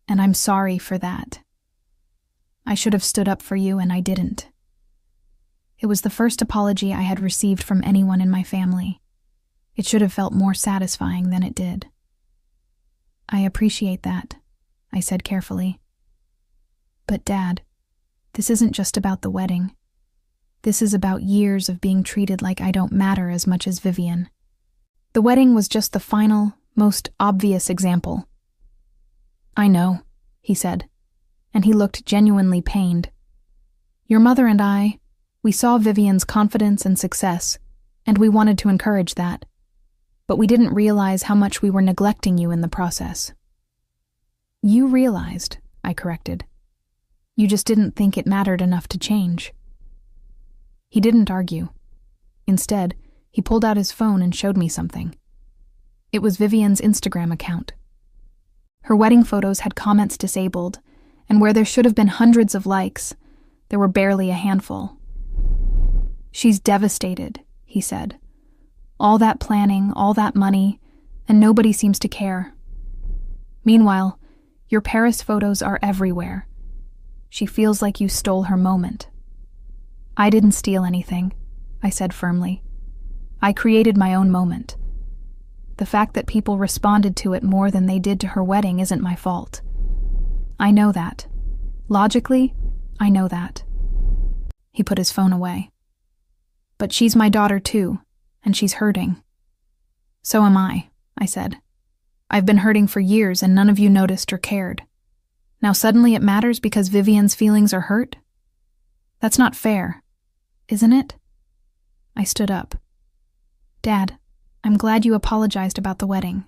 And I'm sorry for that. I should have stood up for you, and I didn't. It was the first apology I had received from anyone in my family. It should have felt more satisfying than it did. I appreciate that, I said carefully. But Dad, this isn't just about the wedding. This is about years of being treated like I don't matter as much as Vivian. The wedding was just the final, most obvious example. I know, he said, and he looked genuinely pained. Your mother and I, we saw Vivian's confidence and success, and we wanted to encourage that. But we didn't realize how much we were neglecting you in the process. You realized, I corrected. You just didn't think it mattered enough to change. He didn't argue. Instead, he pulled out his phone and showed me something. It was Vivian's Instagram account. Her wedding photos had comments disabled, and where there should have been hundreds of likes, there were barely a handful. She's devastated, he said. All that planning, all that money, and nobody seems to care. Meanwhile, your Paris photos are everywhere. She feels like you stole her moment. I didn't steal anything, I said firmly. I created my own moment. The fact that people responded to it more than they did to her wedding isn't my fault. I know that. Logically, I know that. He put his phone away. But she's my daughter too, and she's hurting. So am I said. I've been hurting for years and none of you noticed or cared. Now suddenly it matters because Vivian's feelings are hurt? That's not fair, isn't it? I stood up. Dad, I'm glad you apologized about the wedding.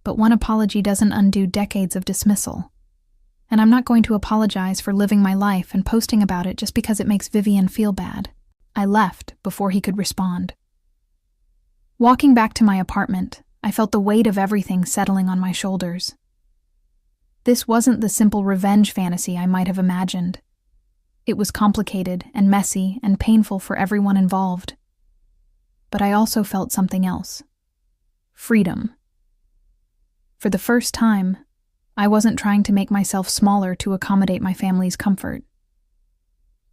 But one apology doesn't undo decades of dismissal. And I'm not going to apologize for living my life and posting about it just because it makes Vivian feel bad. I left before he could respond. Walking back to my apartment, I felt the weight of everything settling on my shoulders. This wasn't the simple revenge fantasy I might have imagined. It was complicated and messy and painful for everyone involved. But I also felt something else. Freedom. For the first time, I wasn't trying to make myself smaller to accommodate my family's comfort.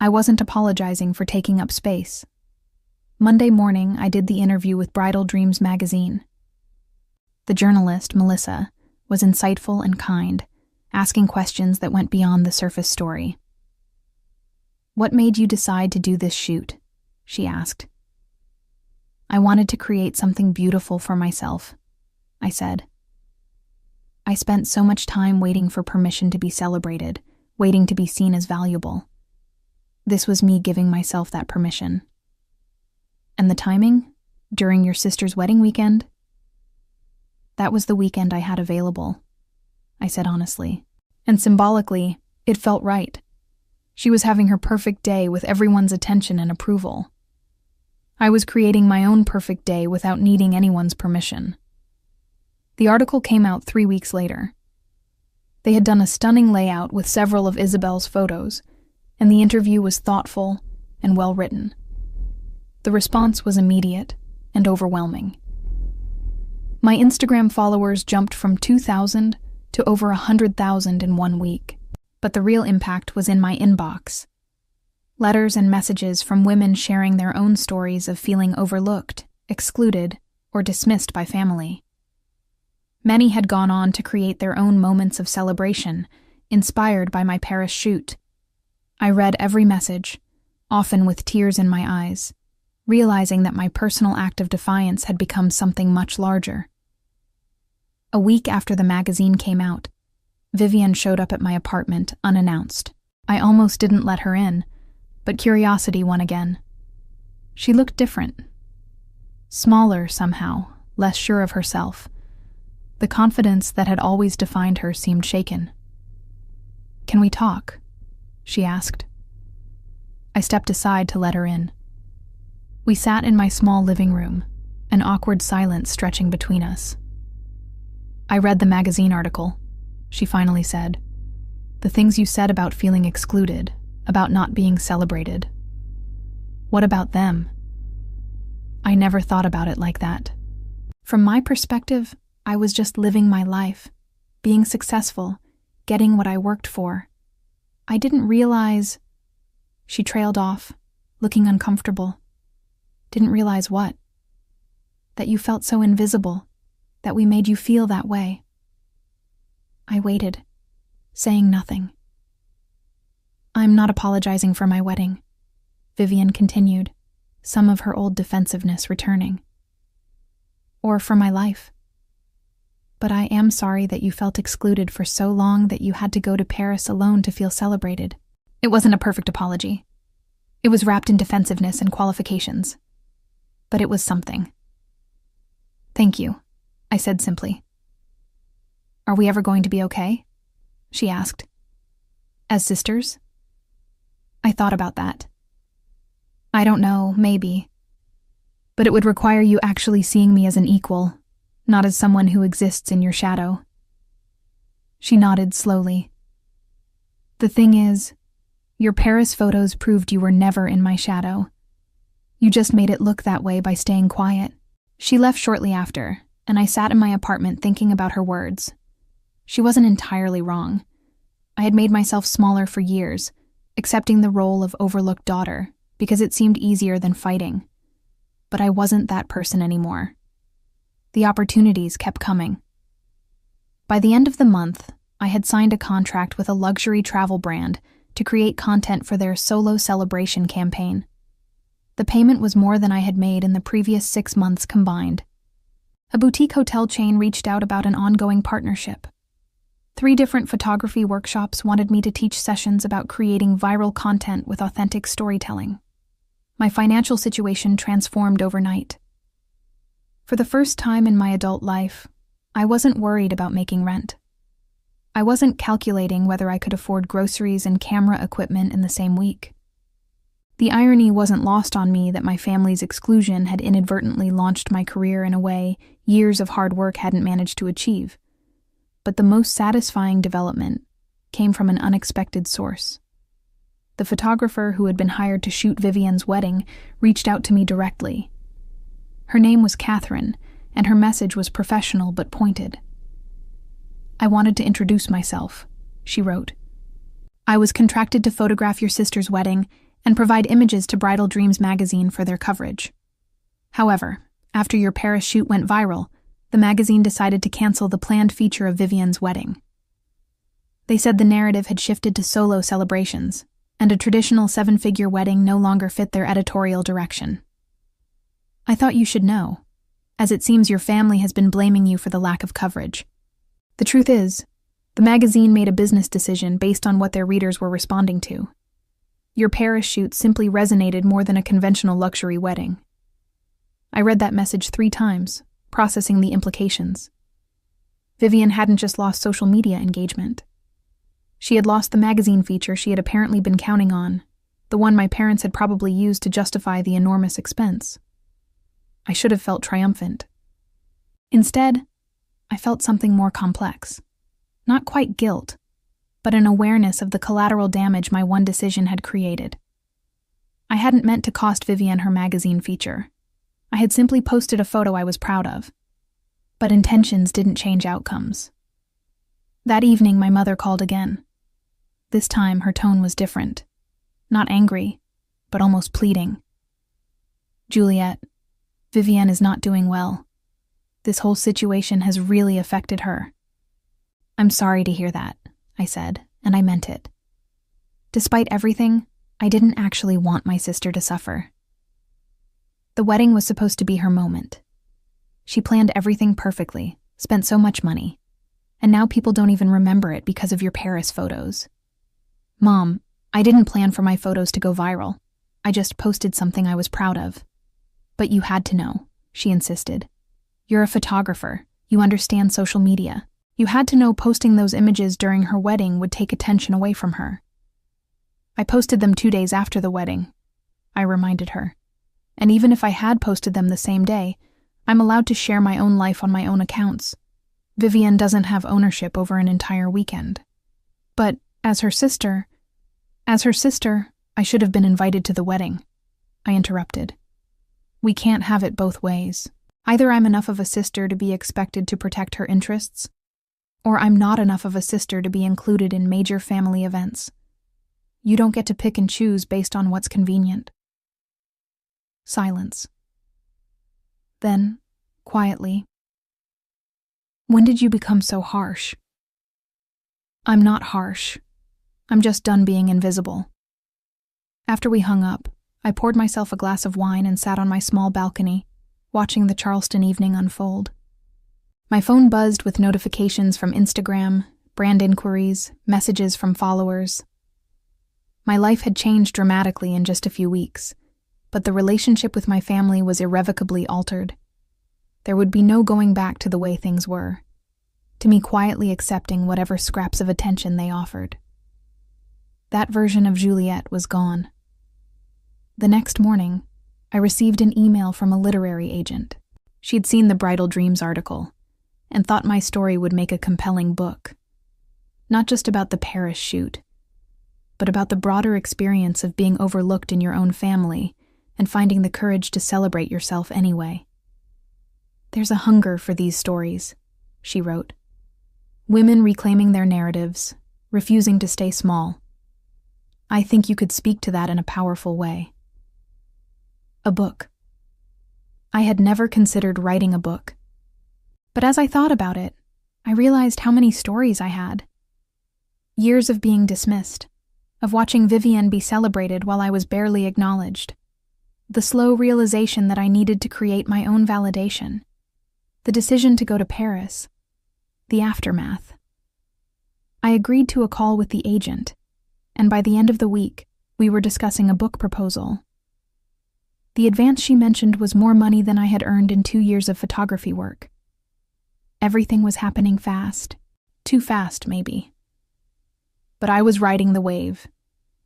I wasn't apologizing for taking up space. Monday morning, I did the interview with Bridal Dreams magazine. The journalist, Melissa, was insightful and kind, asking questions that went beyond the surface story. What made you decide to do this shoot? She asked. I wanted to create something beautiful for myself, I said. I spent so much time waiting for permission to be celebrated, waiting to be seen as valuable. This was me giving myself that permission. And the timing? During your sister's wedding weekend? That was the weekend I had available, I said honestly. And symbolically, it felt right. She was having her perfect day with everyone's attention and approval. I was creating my own perfect day without needing anyone's permission. The article came out 3 weeks later. They had done a stunning layout with several of Isabel's photos, and the interview was thoughtful and well-written. The response was immediate and overwhelming. My Instagram followers jumped from 2,000 to over 100,000 in 1 week, but the real impact was in my inbox. Letters and messages from women sharing their own stories of feeling overlooked, excluded, or dismissed by family. Many had gone on to create their own moments of celebration, inspired by my Paris shoot. I read every message, often with tears in my eyes, realizing that my personal act of defiance had become something much larger. A week after the magazine came out, Vivian showed up at my apartment unannounced. I almost didn't let her in, but curiosity won again. She looked different. Smaller somehow, less sure of herself. The confidence that had always defined her seemed shaken. "Can we talk?" she asked. I stepped aside to let her in. We sat in my small living room, an awkward silence stretching between us. "I read the magazine article," she finally said. "The things you said about feeling excluded, about not being celebrated. What about them?" I never thought about it like that. From my perspective, I was just living my life, being successful, getting what I worked for. I didn't realize... She trailed off, looking uncomfortable. "Didn't realize what?" "That you felt so invisible, that we made you feel that way." I waited, saying nothing. "I'm not apologizing for my wedding," Vivian continued, some of her old defensiveness returning. "Or for my life. But I am sorry that you felt excluded for so long that you had to go to Paris alone to feel celebrated." It wasn't a perfect apology. It was wrapped in defensiveness and qualifications. But it was something. "Thank you," I said simply. "Are we ever going to be okay?" she asked. "As sisters?" I thought about that. "I don't know, maybe. But it would require you actually seeing me as an equal, not as someone who exists in your shadow." She nodded slowly. "The thing is, your Paris photos proved you were never in my shadow. You just made it look that way by staying quiet." She left shortly after, and I sat in my apartment thinking about her words. She wasn't entirely wrong. I had made myself smaller for years, accepting the role of overlooked daughter because it seemed easier than fighting. But I wasn't that person anymore. The opportunities kept coming. By the end of the month, I had signed a contract with a luxury travel brand to create content for their solo celebration campaign. The payment was more than I had made in the previous 6 months combined. A boutique hotel chain reached out about an ongoing partnership. 3 different photography workshops wanted me to teach sessions about creating viral content with authentic storytelling. My financial situation transformed overnight. For the first time in my adult life, I wasn't worried about making rent. I wasn't calculating whether I could afford groceries and camera equipment in the same week. The irony wasn't lost on me that my family's exclusion had inadvertently launched my career in a way years of hard work hadn't managed to achieve. But the most satisfying development came from an unexpected source. The photographer who had been hired to shoot Vivian's wedding reached out to me directly. Her name was Catherine, and her message was professional but pointed. "I wanted to introduce myself," she wrote. "I was contracted to photograph your sister's wedding and provide images to Bridal Dreams magazine for their coverage. However, after your Paris shoot went viral, the magazine decided to cancel the planned feature of Vivian's wedding. They said the narrative had shifted to solo celebrations, and a traditional 7-figure wedding no longer fit their editorial direction. I thought you should know, as it seems your family has been blaming you for the lack of coverage. The truth is, the magazine made a business decision based on what their readers were responding to. Your Paris shoot simply resonated more than a conventional luxury wedding." I read that message 3 times, processing the implications. Vivian hadn't just lost social media engagement. She had lost the magazine feature she had apparently been counting on, the one my parents had probably used to justify the enormous expense. I should have felt triumphant. Instead, I felt something more complex. Not quite guilt, but an awareness of the collateral damage my one decision had created. I hadn't meant to cost Vivian her magazine feature. I had simply posted a photo I was proud of. But intentions didn't change outcomes. That evening, my mother called again. This time, her tone was different. Not angry, but almost pleading. "Juliet, Vivian is not doing well. This whole situation has really affected her." "I'm sorry to hear that," I said, and I meant it. Despite everything, I didn't actually want my sister to suffer. The wedding was supposed to be her moment. She planned everything perfectly, spent so much money, and now people don't even remember it because of your Paris photos. "Mom, I didn't plan for my photos to go viral. I just posted something I was proud of." "But you had to know," she insisted. "You're a photographer. You understand social media. You had to know posting those images during her wedding would take attention away from her." "I posted them 2 days after the wedding," I reminded her. And even if I had posted them the same day, I'm allowed to share my own life on my own accounts. Vivian doesn't have ownership over an entire weekend. But as her sister, I should have been invited to the wedding. I interrupted. We can't have it both ways. Either I'm enough of a sister to be expected to protect her interests, or I'm not enough of a sister to be included in major family events. You don't get to pick and choose based on what's convenient. Silence. Then, quietly, when did you become so harsh? I'm not harsh. I'm just done being invisible. After we hung up, I poured myself a glass of wine and sat on my small balcony, watching the Charleston evening unfold. My phone buzzed with notifications from Instagram, brand inquiries, messages from followers. My life had changed dramatically in just a few weeks, but the relationship with my family was irrevocably altered. There would be no going back to the way things were, to me quietly accepting whatever scraps of attention they offered. That version of Juliet was gone. The next morning, I received an email from a literary agent. She'd seen the Bridal Dreams article and thought my story would make a compelling book. Not just about the Paris shoot, but about the broader experience of being overlooked in your own family and finding the courage to celebrate yourself anyway. There's a hunger for these stories, she wrote. Women reclaiming their narratives, refusing to stay small. I think you could speak to that in a powerful way. A book. I had never considered writing a book. But as I thought about it, I realized how many stories I had. Years of being dismissed, of watching Vivian be celebrated while I was barely acknowledged. The slow realization that I needed to create my own validation. The decision to go to Paris. The aftermath. I agreed to a call with the agent, and by the end of the week, we were discussing a book proposal. The advance she mentioned was more money than I had earned in 2 years of photography work. Everything was happening fast. Too fast, maybe. But I was riding the wave,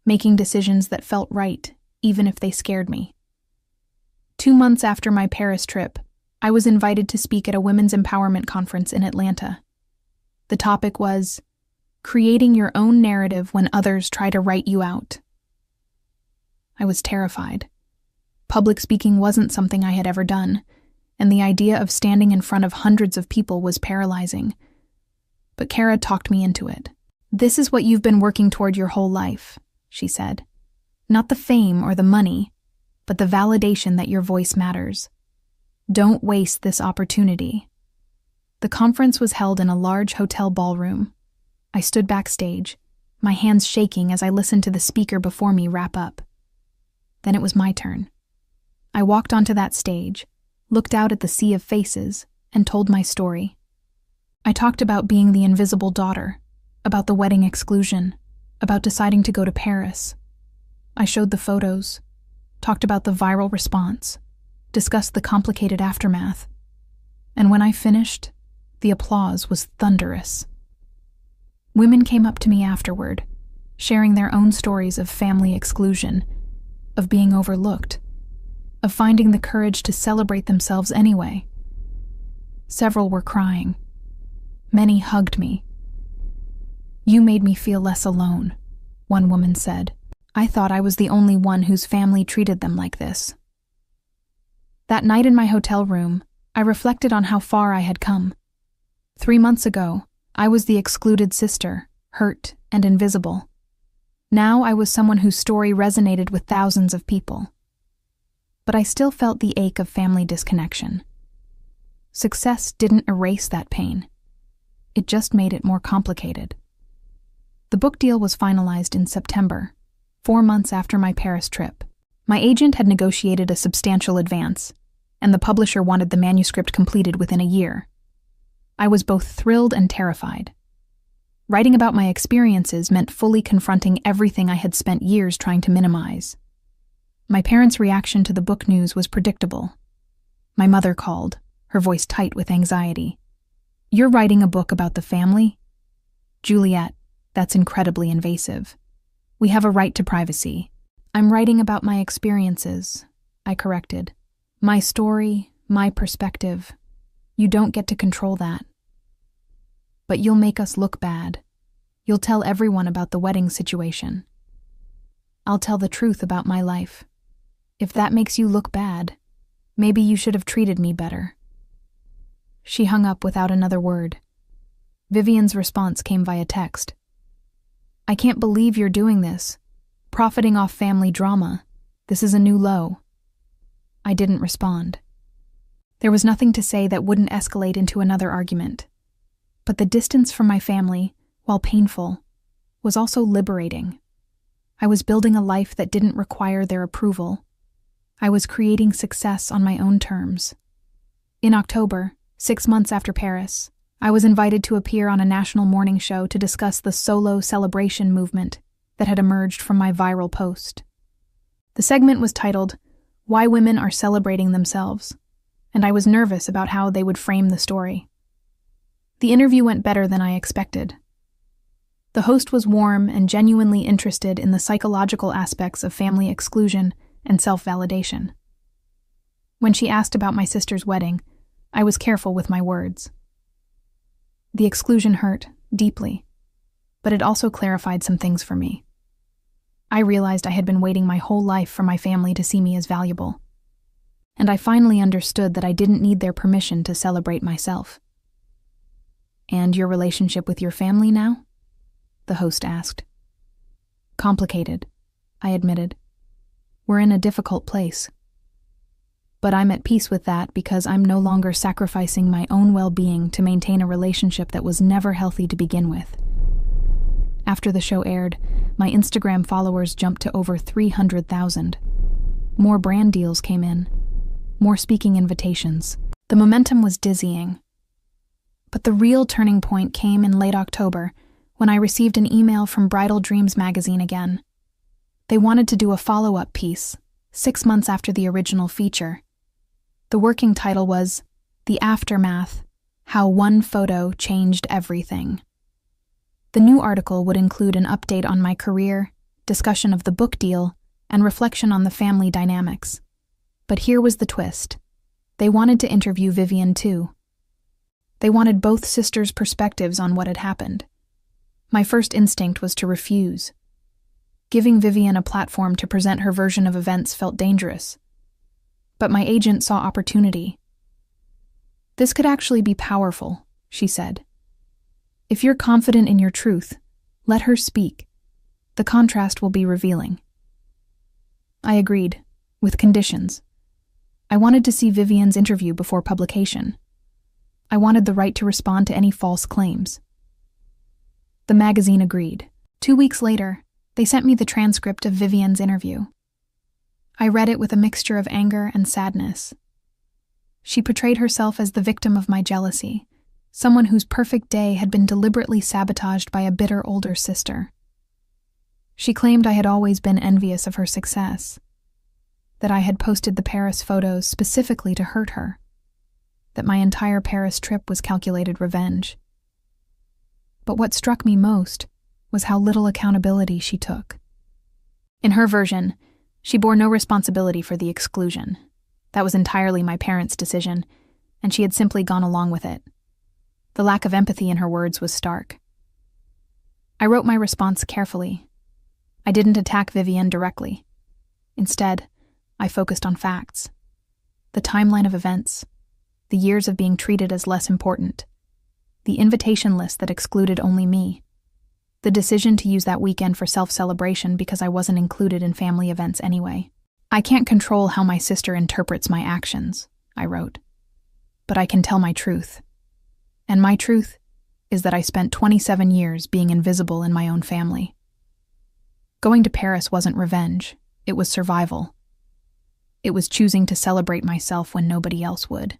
making decisions that felt right, even if they scared me. 2 months after my Paris trip, I was invited to speak at a women's empowerment conference in Atlanta. The topic was, creating your own narrative when others try to write you out. I was terrified. Public speaking wasn't something I had ever done, and the idea of standing in front of hundreds of people was paralyzing. But Kara talked me into it. This is what you've been working toward your whole life, she said. Not the fame or the money, but the validation that your voice matters. Don't waste this opportunity. The conference was held in a large hotel ballroom. I stood backstage, my hands shaking as I listened to the speaker before me wrap up. Then it was my turn. I walked onto that stage, looked out at the sea of faces, and told my story. I talked about being the invisible daughter, about the wedding exclusion, about deciding to go to Paris. I showed the photos, talked about the viral response, discussed the complicated aftermath. And when I finished, the applause was thunderous. Women came up to me afterward, sharing their own stories of family exclusion, of being overlooked, of finding the courage to celebrate themselves anyway. Several were crying. Many hugged me. You made me feel less alone, one woman said. I thought I was the only one whose family treated them like this. That night in my hotel room, I reflected on how far I had come. 3 months ago, I was the excluded sister, hurt and invisible. Now I was someone whose story resonated with thousands of people. But I still felt the ache of family disconnection. Success didn't erase that pain. It just made it more complicated. The book deal was finalized in September, 4 months after my Paris trip. My agent had negotiated a substantial advance, and the publisher wanted the manuscript completed within a year. I was both thrilled and terrified. Writing about my experiences meant fully confronting everything I had spent years trying to minimize. My parents' reaction to the book news was predictable. My mother called, her voice tight with anxiety. You're writing a book about the family? Juliet, that's incredibly invasive. We have a right to privacy. I'm writing about my experiences, I corrected. My story, my perspective. You don't get to control that. But you'll make us look bad. You'll tell everyone about the wedding situation. I'll tell the truth about my life. If that makes you look bad, maybe you should have treated me better. She hung up without another word. Vivian's response came via text. I can't believe you're doing this. Profiting off family drama. This is a new low. I didn't respond. There was nothing to say that wouldn't escalate into another argument. But the distance from my family, while painful, was also liberating. I was building a life that didn't require their approval. I was creating success on my own terms. In October, 6 months after Paris, I was invited to appear on a national morning show to discuss the solo celebration movement that had emerged from my viral post. The segment was titled, Why Women Are Celebrating Themselves, and I was nervous about how they would frame the story. The interview went better than I expected. The host was warm and genuinely interested in the psychological aspects of family exclusion and self-validation. When she asked about my sister's wedding, I was careful with my words. The exclusion hurt deeply, but it also clarified some things for me. I realized I had been waiting my whole life for my family to see me as valuable, and I finally understood that I didn't need their permission to celebrate myself. And your relationship with your family now? The host asked. Complicated, I admitted. We're in a difficult place. But I'm at peace with that because I'm no longer sacrificing my own well-being to maintain a relationship that was never healthy to begin with. After the show aired, my Instagram followers jumped to over 300,000. More brand deals came in. More speaking invitations. The momentum was dizzying. But the real turning point came in late October when I received an email from Bridal Dreams magazine again. They wanted to do a follow-up piece, 6 months after the original feature. The working title was The Aftermath: How One Photo Changed Everything. The new article would include an update on my career, discussion of the book deal, and reflection on the family dynamics. But here was the twist. They wanted to interview Vivian too. They wanted both sisters' perspectives on what had happened. My first instinct was to refuse. Giving Vivian a platform to present her version of events felt dangerous. But my agent saw opportunity. This could actually be powerful, she said. If you're confident in your truth, let her speak. The contrast will be revealing. I agreed, with conditions. I wanted to see Vivian's interview before publication. I wanted the right to respond to any false claims. The magazine agreed. 2 weeks later, they sent me the transcript of Vivian's interview. I read it with a mixture of anger and sadness. She portrayed herself as the victim of my jealousy, someone whose perfect day had been deliberately sabotaged by a bitter older sister. She claimed I had always been envious of her success, that I had posted the Paris photos specifically to hurt her, that my entire Paris trip was calculated revenge. But what struck me most was how little accountability she took. In her version, she bore no responsibility for the exclusion. That was entirely my parents' decision, and she had simply gone along with it. The lack of empathy in her words was stark. I wrote my response carefully. I didn't attack Vivian directly. Instead, I focused on facts. The timeline of events, the years of being treated as less important, the invitation list that excluded only me, the decision to use that weekend for self-celebration because I wasn't included in family events anyway. I can't control how my sister interprets my actions, I wrote, but I can tell my truth. And my truth is that I spent 27 years being invisible in my own family. Going to Paris wasn't revenge, it was survival. It was choosing to celebrate myself when nobody else would.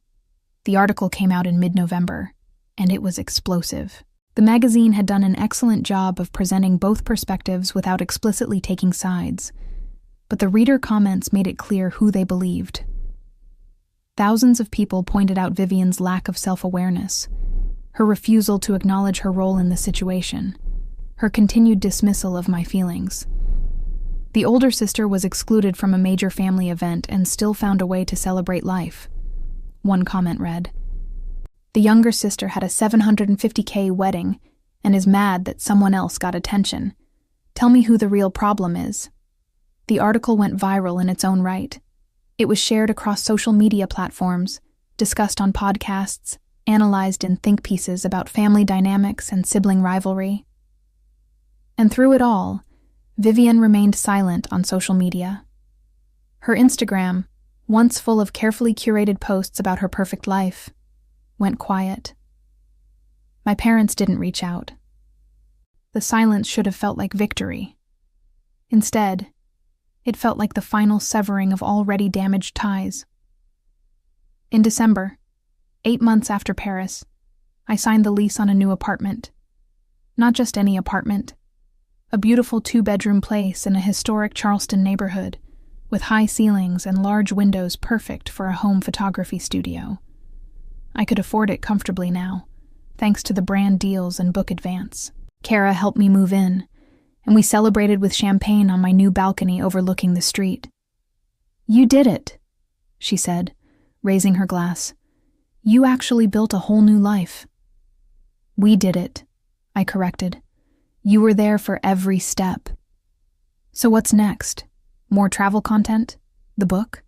The article came out in mid-November, and it was explosive. The magazine had done an excellent job of presenting both perspectives without explicitly taking sides, but the reader comments made it clear who they believed. Thousands of people pointed out Vivian's lack of self-awareness, her refusal to acknowledge her role in the situation, her continued dismissal of my feelings. The older sister was excluded from a major family event and still found a way to celebrate life. One comment read, "The younger sister had a $750K wedding and is mad that someone else got attention. Tell me who the real problem is." The article went viral in its own right. It was shared across social media platforms, discussed on podcasts, analyzed in think pieces about family dynamics and sibling rivalry. And through it all, Vivian remained silent on social media. Her Instagram, once full of carefully curated posts about her perfect life, went quiet. My parents didn't reach out. The silence should have felt like victory. Instead, it felt like the final severing of already damaged ties. In December, 8 months after Paris, I signed the lease on a new apartment. Not just any apartment. A beautiful 2-bedroom place in a historic Charleston neighborhood, with high ceilings and large windows perfect for a home photography studio. I could afford it comfortably now, thanks to the brand deals and book advance. Kara helped me move in, and we celebrated with champagne on my new balcony overlooking the street. "You did it," she said, raising her glass. "You actually built a whole new life." "We did it," I corrected. "You were there for every step." "So what's next? More travel content? The book?"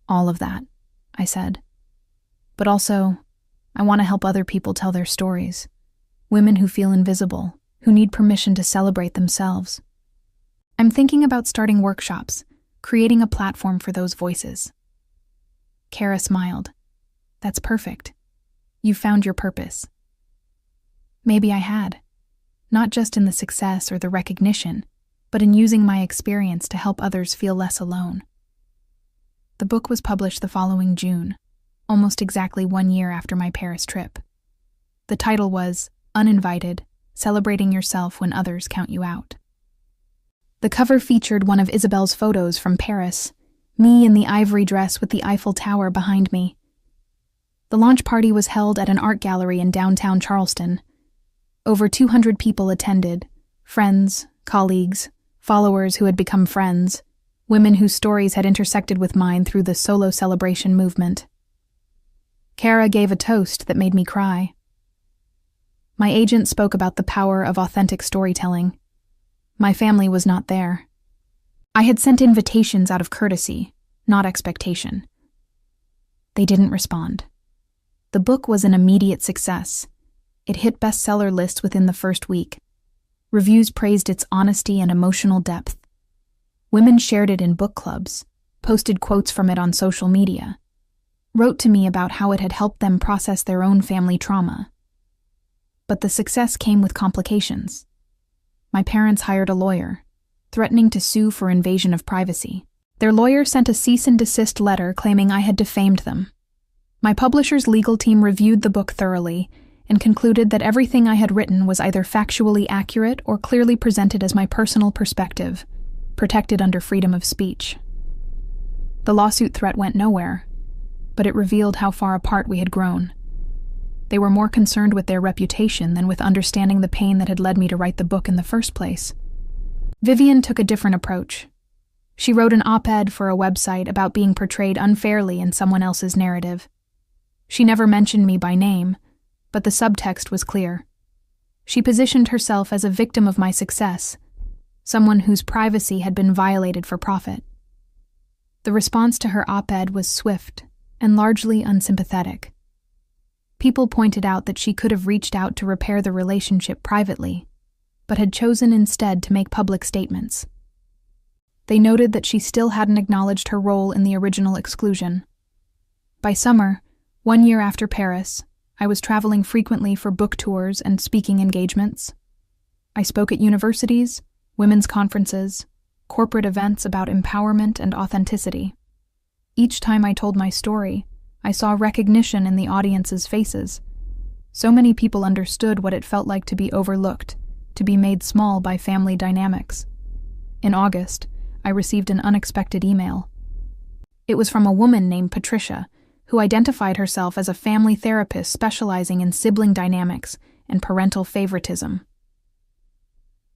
"All of that," I said. "But also, I want to help other people tell their stories. Women who feel invisible, who need permission to celebrate themselves. I'm thinking about starting workshops, creating a platform for those voices." Kara smiled. "That's perfect. You've found your purpose." Maybe I had. Not just in the success or the recognition, but in using my experience to help others feel less alone. The book was published the following June, almost exactly 1 year after my Paris trip. The title was Uninvited: Celebrating Yourself When Others Count You Out. The cover featured one of Isabelle's photos from Paris, me in the ivory dress with the Eiffel Tower behind me. The launch party was held at an art gallery in downtown Charleston. Over 200 people attended, friends, colleagues, followers who had become friends, women whose stories had intersected with mine through the solo celebration movement. Kara gave a toast that made me cry. My agent spoke about the power of authentic storytelling. My family was not there. I had sent invitations out of courtesy, not expectation. They didn't respond. The book was an immediate success. It hit bestseller lists within the first week. Reviews praised its honesty and emotional depth. Women shared it in book clubs, posted quotes from it on social media, wrote to me about how it had helped them process their own family trauma. But the success came with complications. My parents hired a lawyer, threatening to sue for invasion of privacy. Their lawyer sent a cease and desist letter claiming I had defamed them. My publisher's legal team reviewed the book thoroughly and concluded that everything I had written was either factually accurate or clearly presented as my personal perspective, protected under freedom of speech. The lawsuit threat went nowhere, but it revealed how far apart we had grown. They were more concerned with their reputation than with understanding the pain that had led me to write the book in the first place. Vivian took a different approach. She wrote an op-ed for a website about being portrayed unfairly in someone else's narrative. She never mentioned me by name, but the subtext was clear. She positioned herself as a victim of my success, someone whose privacy had been violated for profit. The response to her op-ed was swift and largely unsympathetic. People pointed out that she could have reached out to repair the relationship privately, but had chosen instead to make public statements. They noted that she still hadn't acknowledged her role in the original exclusion. By summer, 1 year after Paris, I was traveling frequently for book tours and speaking engagements. I spoke at universities, women's conferences, corporate events about empowerment and authenticity. Each time I told my story, I saw recognition in the audience's faces. So many people understood what it felt like to be overlooked, to be made small by family dynamics. In August, I received an unexpected email. It was from a woman named Patricia, who identified herself as a family therapist specializing in sibling dynamics and parental favoritism.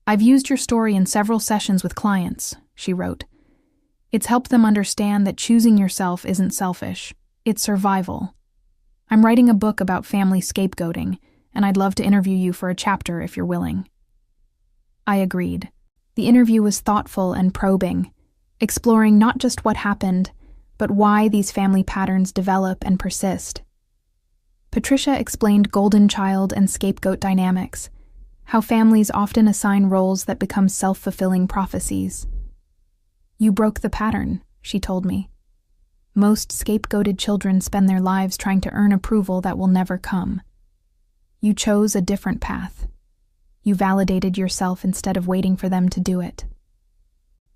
"I've used your story in several sessions with clients," she wrote. It's helped them understand that choosing yourself isn't selfish. It's survival. I'm writing a book about family scapegoating, and I'd love to interview you for a chapter if you're willing. I agreed. The interview was thoughtful and probing, exploring not just what happened, but why these family patterns develop and persist. Patricia explained golden child and scapegoat dynamics, how families often assign roles that become self-fulfilling prophecies. You broke the pattern, she told me. Most scapegoated children spend their lives trying to earn approval that will never come. You chose a different path. You validated yourself instead of waiting for them to do it.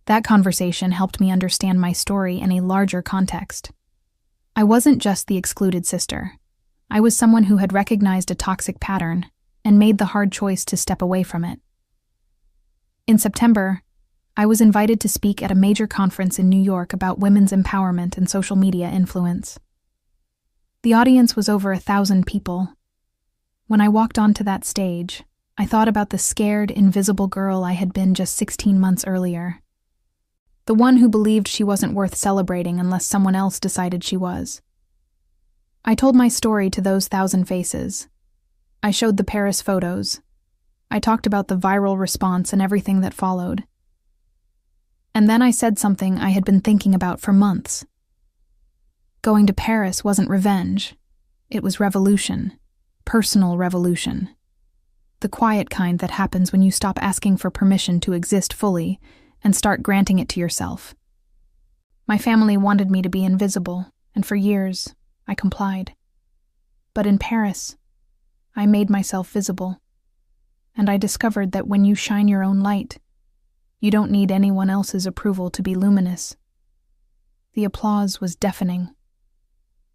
That conversation helped me understand my story in a larger context. I wasn't just the excluded sister. I was someone who had recognized a toxic pattern and made the hard choice to step away from it. In September, I was invited to speak at a major conference in New York about women's empowerment and social media influence. The audience was over 1,000 people. When I walked onto that stage, I thought about the scared, invisible girl I had been just 16 months earlier. The one who believed she wasn't worth celebrating unless someone else decided she was. I told my story to those 1,000 faces. I showed the Paris photos. I talked about the viral response and everything that followed. And then I said something I had been thinking about for months. Going to Paris wasn't revenge. It was revolution. Personal revolution. The quiet kind that happens when you stop asking for permission to exist fully and start granting it to yourself. My family wanted me to be invisible, and for years, I complied. But in Paris, I made myself visible. And I discovered that when you shine your own light, you don't need anyone else's approval to be luminous. The applause was deafening.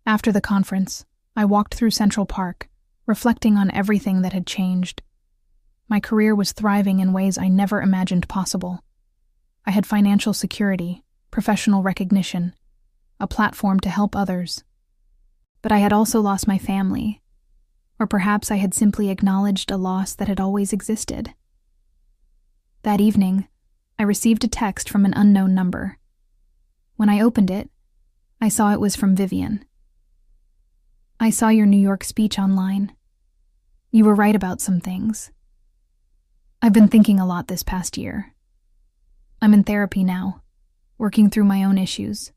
After the conference, I walked through Central Park, reflecting on everything that had changed. My career was thriving in ways I never imagined possible. I had financial security, professional recognition, a platform to help others. But I had also lost my family, or perhaps I had simply acknowledged a loss that had always existed. That evening, I received a text from an unknown number. When I opened it, I saw it was from Vivian. I saw your New York speech online. You were right about some things. I've been thinking a lot this past year. I'm in therapy now, working through my own issues.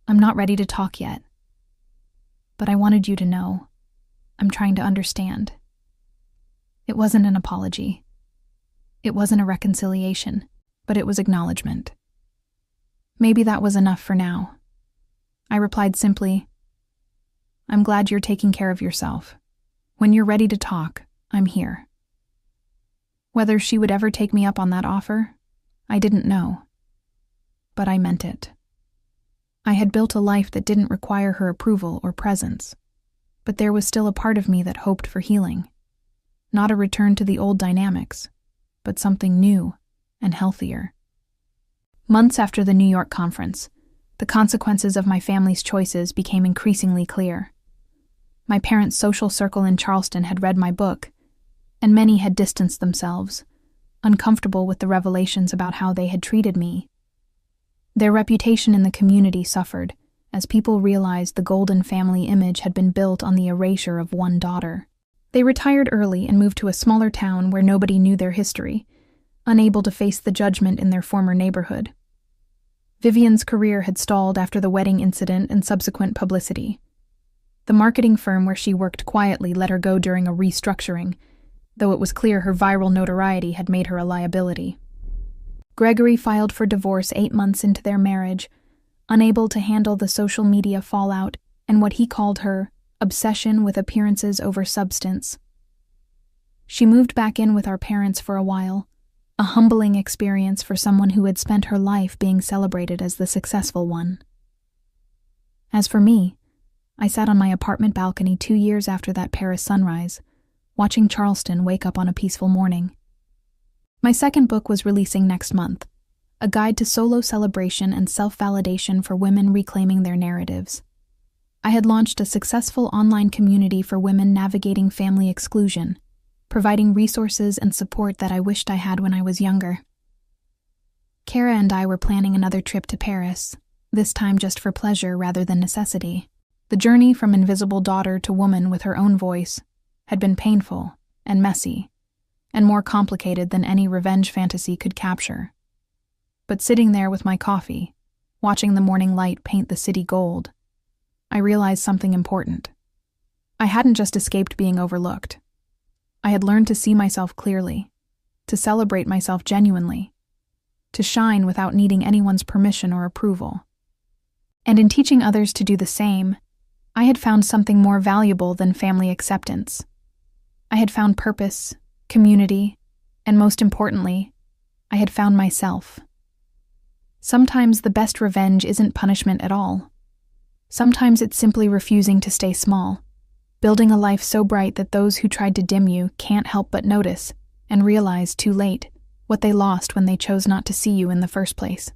I'm not ready to talk yet. But I wanted you to know, I'm trying to understand. It wasn't an apology. It wasn't a reconciliation, but it was acknowledgement. Maybe that was enough for now. I replied simply, I'm glad you're taking care of yourself. When you're ready to talk, I'm here. Whether she would ever take me up on that offer, I didn't know. But I meant it. I had built a life that didn't require her approval or presence, but there was still a part of me that hoped for healing. Not a return to the old dynamics, but something new and healthier. Months after the New York conference, the consequences of my family's choices became increasingly clear. My parents' social circle in Charleston had read my book, and many had distanced themselves, uncomfortable with the revelations about how they had treated me. Their reputation in the community suffered, as people realized the golden family image had been built on the erasure of one daughter. They retired early and moved to a smaller town where nobody knew their history, unable to face the judgment in their former neighborhood. Vivian's career had stalled after the wedding incident and subsequent publicity. The marketing firm where she worked quietly let her go during a restructuring, though it was clear her viral notoriety had made her a liability. Gregory filed for divorce 8 months into their marriage, unable to handle the social media fallout and what he called her obsession with appearances over substance. She moved back in with our parents for a while, a humbling experience for someone who had spent her life being celebrated as the successful one. As for me, I sat on my apartment balcony 2 years after that Paris sunrise, watching Charleston wake up on a peaceful morning. My second book was releasing next month, a guide to solo celebration and self-validation for women reclaiming their narratives. I had launched a successful online community for women navigating family exclusion, providing resources and support that I wished I had when I was younger. Kara and I were planning another trip to Paris, this time just for pleasure rather than necessity. The journey from invisible daughter to woman with her own voice had been painful and messy, and more complicated than any revenge fantasy could capture. But sitting there with my coffee, watching the morning light paint the city gold, I realized something important. I hadn't just escaped being overlooked. I had learned to see myself clearly, to celebrate myself genuinely, to shine without needing anyone's permission or approval. And in teaching others to do the same, I had found something more valuable than family acceptance. I had found purpose, community, and most importantly, I had found myself. Sometimes the best revenge isn't punishment at all. Sometimes it's simply refusing to stay small, building a life so bright that those who tried to dim you can't help but notice and realize too late what they lost when they chose not to see you in the first place.